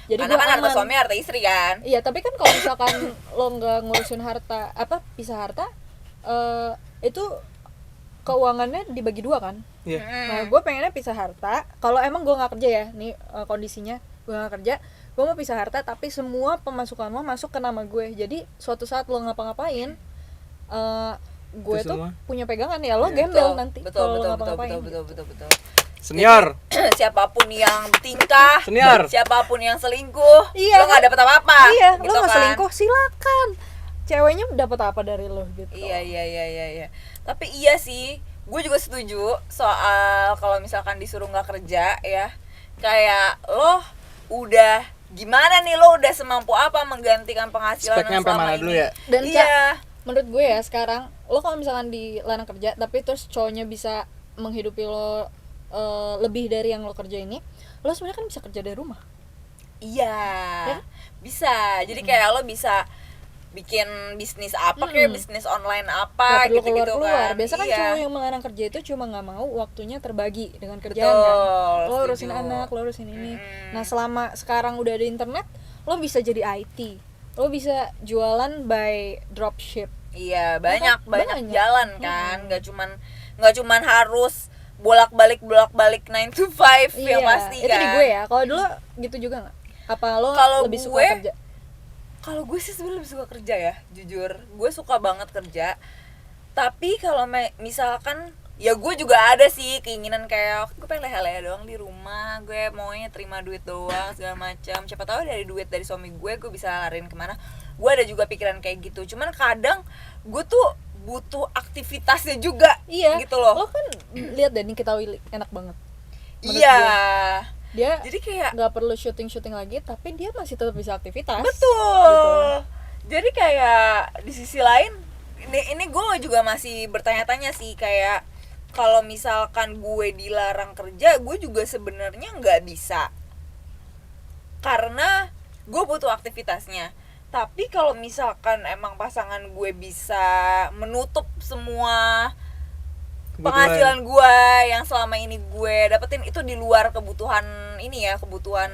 Jadi Karena gue kan harta aman. suami harta istri kan. Iya, tapi kan kalau misalkan lo nggak ngurusin harta, pisah harta, itu keuangannya dibagi dua kan. Iya. Nah, gue pengennya pisah harta. Kalau emang gue nggak kerja ya, nih kondisinya gue nggak kerja, gue mau pisah harta, tapi semua pemasukan lo masuk ke nama gue. Jadi suatu saat lo ngapa-ngapain, gue Itu tuh semua. punya pegangan ya. Lo Iya. gembel nanti Betul, kalau lo betul, betul, ngapa-ngapain. betul. Senior. Siapapun yang tingkah, Senior. siapapun yang selingkuh, Iya, lo nggak kan? dapet apa-apa. Iya, gitu lo mau kan. selingkuh silakan. Ceweknya dapat apa dari lo gitu. Iya. Tapi iya sih, gue juga setuju soal kalau misalkan disuruh nggak kerja ya, kayak lo udah gimana nih, lo udah semampu apa menggantikan penghasilan Speknya yang sampai selama mana ini. dulu ya? Dan iya. menurut gue ya sekarang lo kalau misalkan dilarang kerja tapi terus cowoknya bisa menghidupi lo lebih dari yang lo kerja ini, lo sebenarnya kan bisa kerja dari rumah. Iya, Ya? bisa. Jadi kayak lo bisa bikin bisnis apa kayak bisnis online apa Gak perlu gitu-gitu keluar-keluar. kan. Biasa kan Iya. cowok yang melarang kerja itu cuma nggak mau waktunya terbagi dengan kerjaan Betul, kan. Lo urusin setuju. anak, lo urusin ini. Mm-mm. Nah selama sekarang udah ada internet, lo bisa jadi IT. Lo bisa jualan by dropship. Iya, banyak Banyak. jalan kan. Nggak cuman harus bolak-balik 9 to 5 yang pasti itu kan. di gue ya. Kalau dulu gitu juga nggak? Apa lo Kalau lebih suka gue- kerja? Kalau gue sih sebenarnya lebih suka kerja ya, jujur. Gue suka banget kerja. Tapi kalau misalkan ya gue juga ada sih keinginan kayak gue pengen leha-leha doang di rumah, gue maunya terima duit doang segala macam. Siapa tahu dari duit dari suami gue bisa lariin kemana. Gue ada juga pikiran kayak gitu. Cuman kadang gue tuh butuh aktivitasnya juga. Iya. Gitu loh. Lo kan lihat deh nih kita Willy enak banget. menurut Iya. Dia Jadi kayak nggak perlu syuting lagi, tapi dia masih tetap bisa aktivitas. betul. Gitu. Jadi kayak di sisi lain ini gue juga masih bertanya-tanya sih kayak kalau misalkan gue dilarang kerja, gue juga sebenarnya nggak bisa karena gue butuh aktivitasnya. Tapi kalau misalkan emang pasangan gue bisa menutup semua penghasilan gue yang selama ini gue dapetin itu di luar kebutuhan ini ya, kebutuhan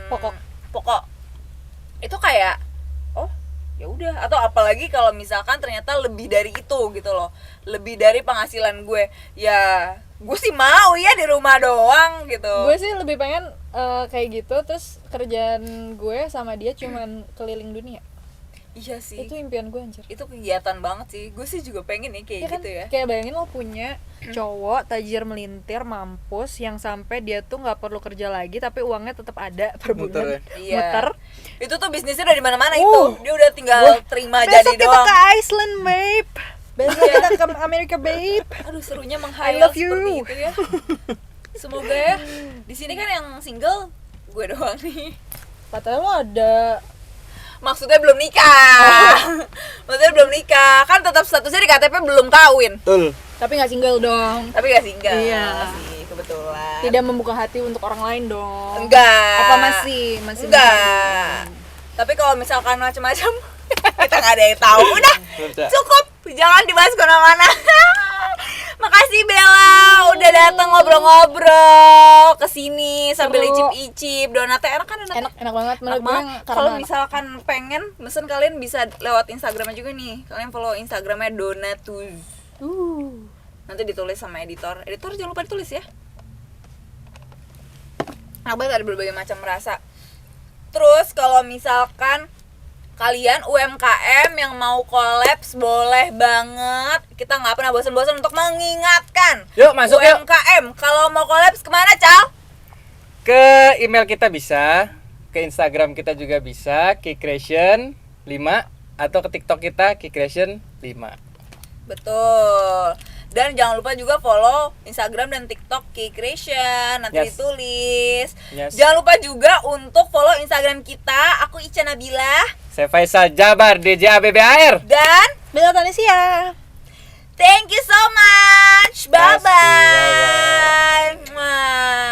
pokok itu kayak oh ya udah. Atau apalagi kalau misalkan ternyata lebih dari itu gitu loh, lebih dari penghasilan gue, ya gue sih mau ya di rumah doang gitu. Gue sih lebih pengen kayak gitu, terus kerjaan gue sama dia cuman keliling dunia. Iya sih, Itu impian gue anjir. itu kegiatan banget sih. Gue sih juga pengen nih kayak Ya kan? gitu ya. Kayak bayangin lo punya cowok tajir melintir mampus yang sampai dia tuh nggak perlu kerja lagi tapi uangnya tetap ada per Muter bulan. ya? Iya. Muter. Itu tuh bisnisnya dari mana-mana itu. Dia udah tinggal terima Besok jadi kita doang. ke Iceland, babe. Besok kita ke Amerika, babe. Aduh, serunya I menghayal love you. seperti itu ya. Semoga ya. Di sini kan yang single gue doang nih. Katanya lo ada Maksudnya belum nikah. Maksudnya belum nikah. Kan tetap statusnya di KTP belum kawin. Betul. tapi nggak single dong. Tapi gak single Iya. sih kebetulan. Tidak membuka hati untuk orang lain dong. Enggak. Apa masih Enggak. Tapi kalau misalkan macam-macam kita nggak ada yang tahu. Udah Udah. cukup. Jangan dibahas kemana-mana. Makasih Bella udah datang ngobrol-ngobrol kesini sambil Seru. icip-icip. Donatnya enak kan? Enak banget menurut Enak gue. banget. Kalau misalkan pengen mesen kalian bisa lewat Instagramnya juga nih. Kalian follow Instagramnya Donatuz. Nanti ditulis sama editor. Editor jangan lupa ditulis ya. Enak banget, ada berbagai macam rasa. Terus kalau misalkan kalian UMKM yang mau kolaps boleh banget. Kita nggak pernah bosan-bosan untuk mengingatkan. Yuk, masuk yuk. UMKM kalau mau kolaps kemana, Cal? Ke email kita bisa ke Instagram kita juga bisa Kicreation 5 atau ke TikTok kita Kicreation 5. Betul. Dan jangan lupa juga follow Instagram dan TikTok Kicreation, nanti Yes. ditulis. Yes. Jangan lupa juga untuk follow Instagram kita. Aku Ica Nabila Saya Faisal Jabar DJABBAR. dan Bella Tanesia. thank you so much. Bye Kasih, bye-bye. bye.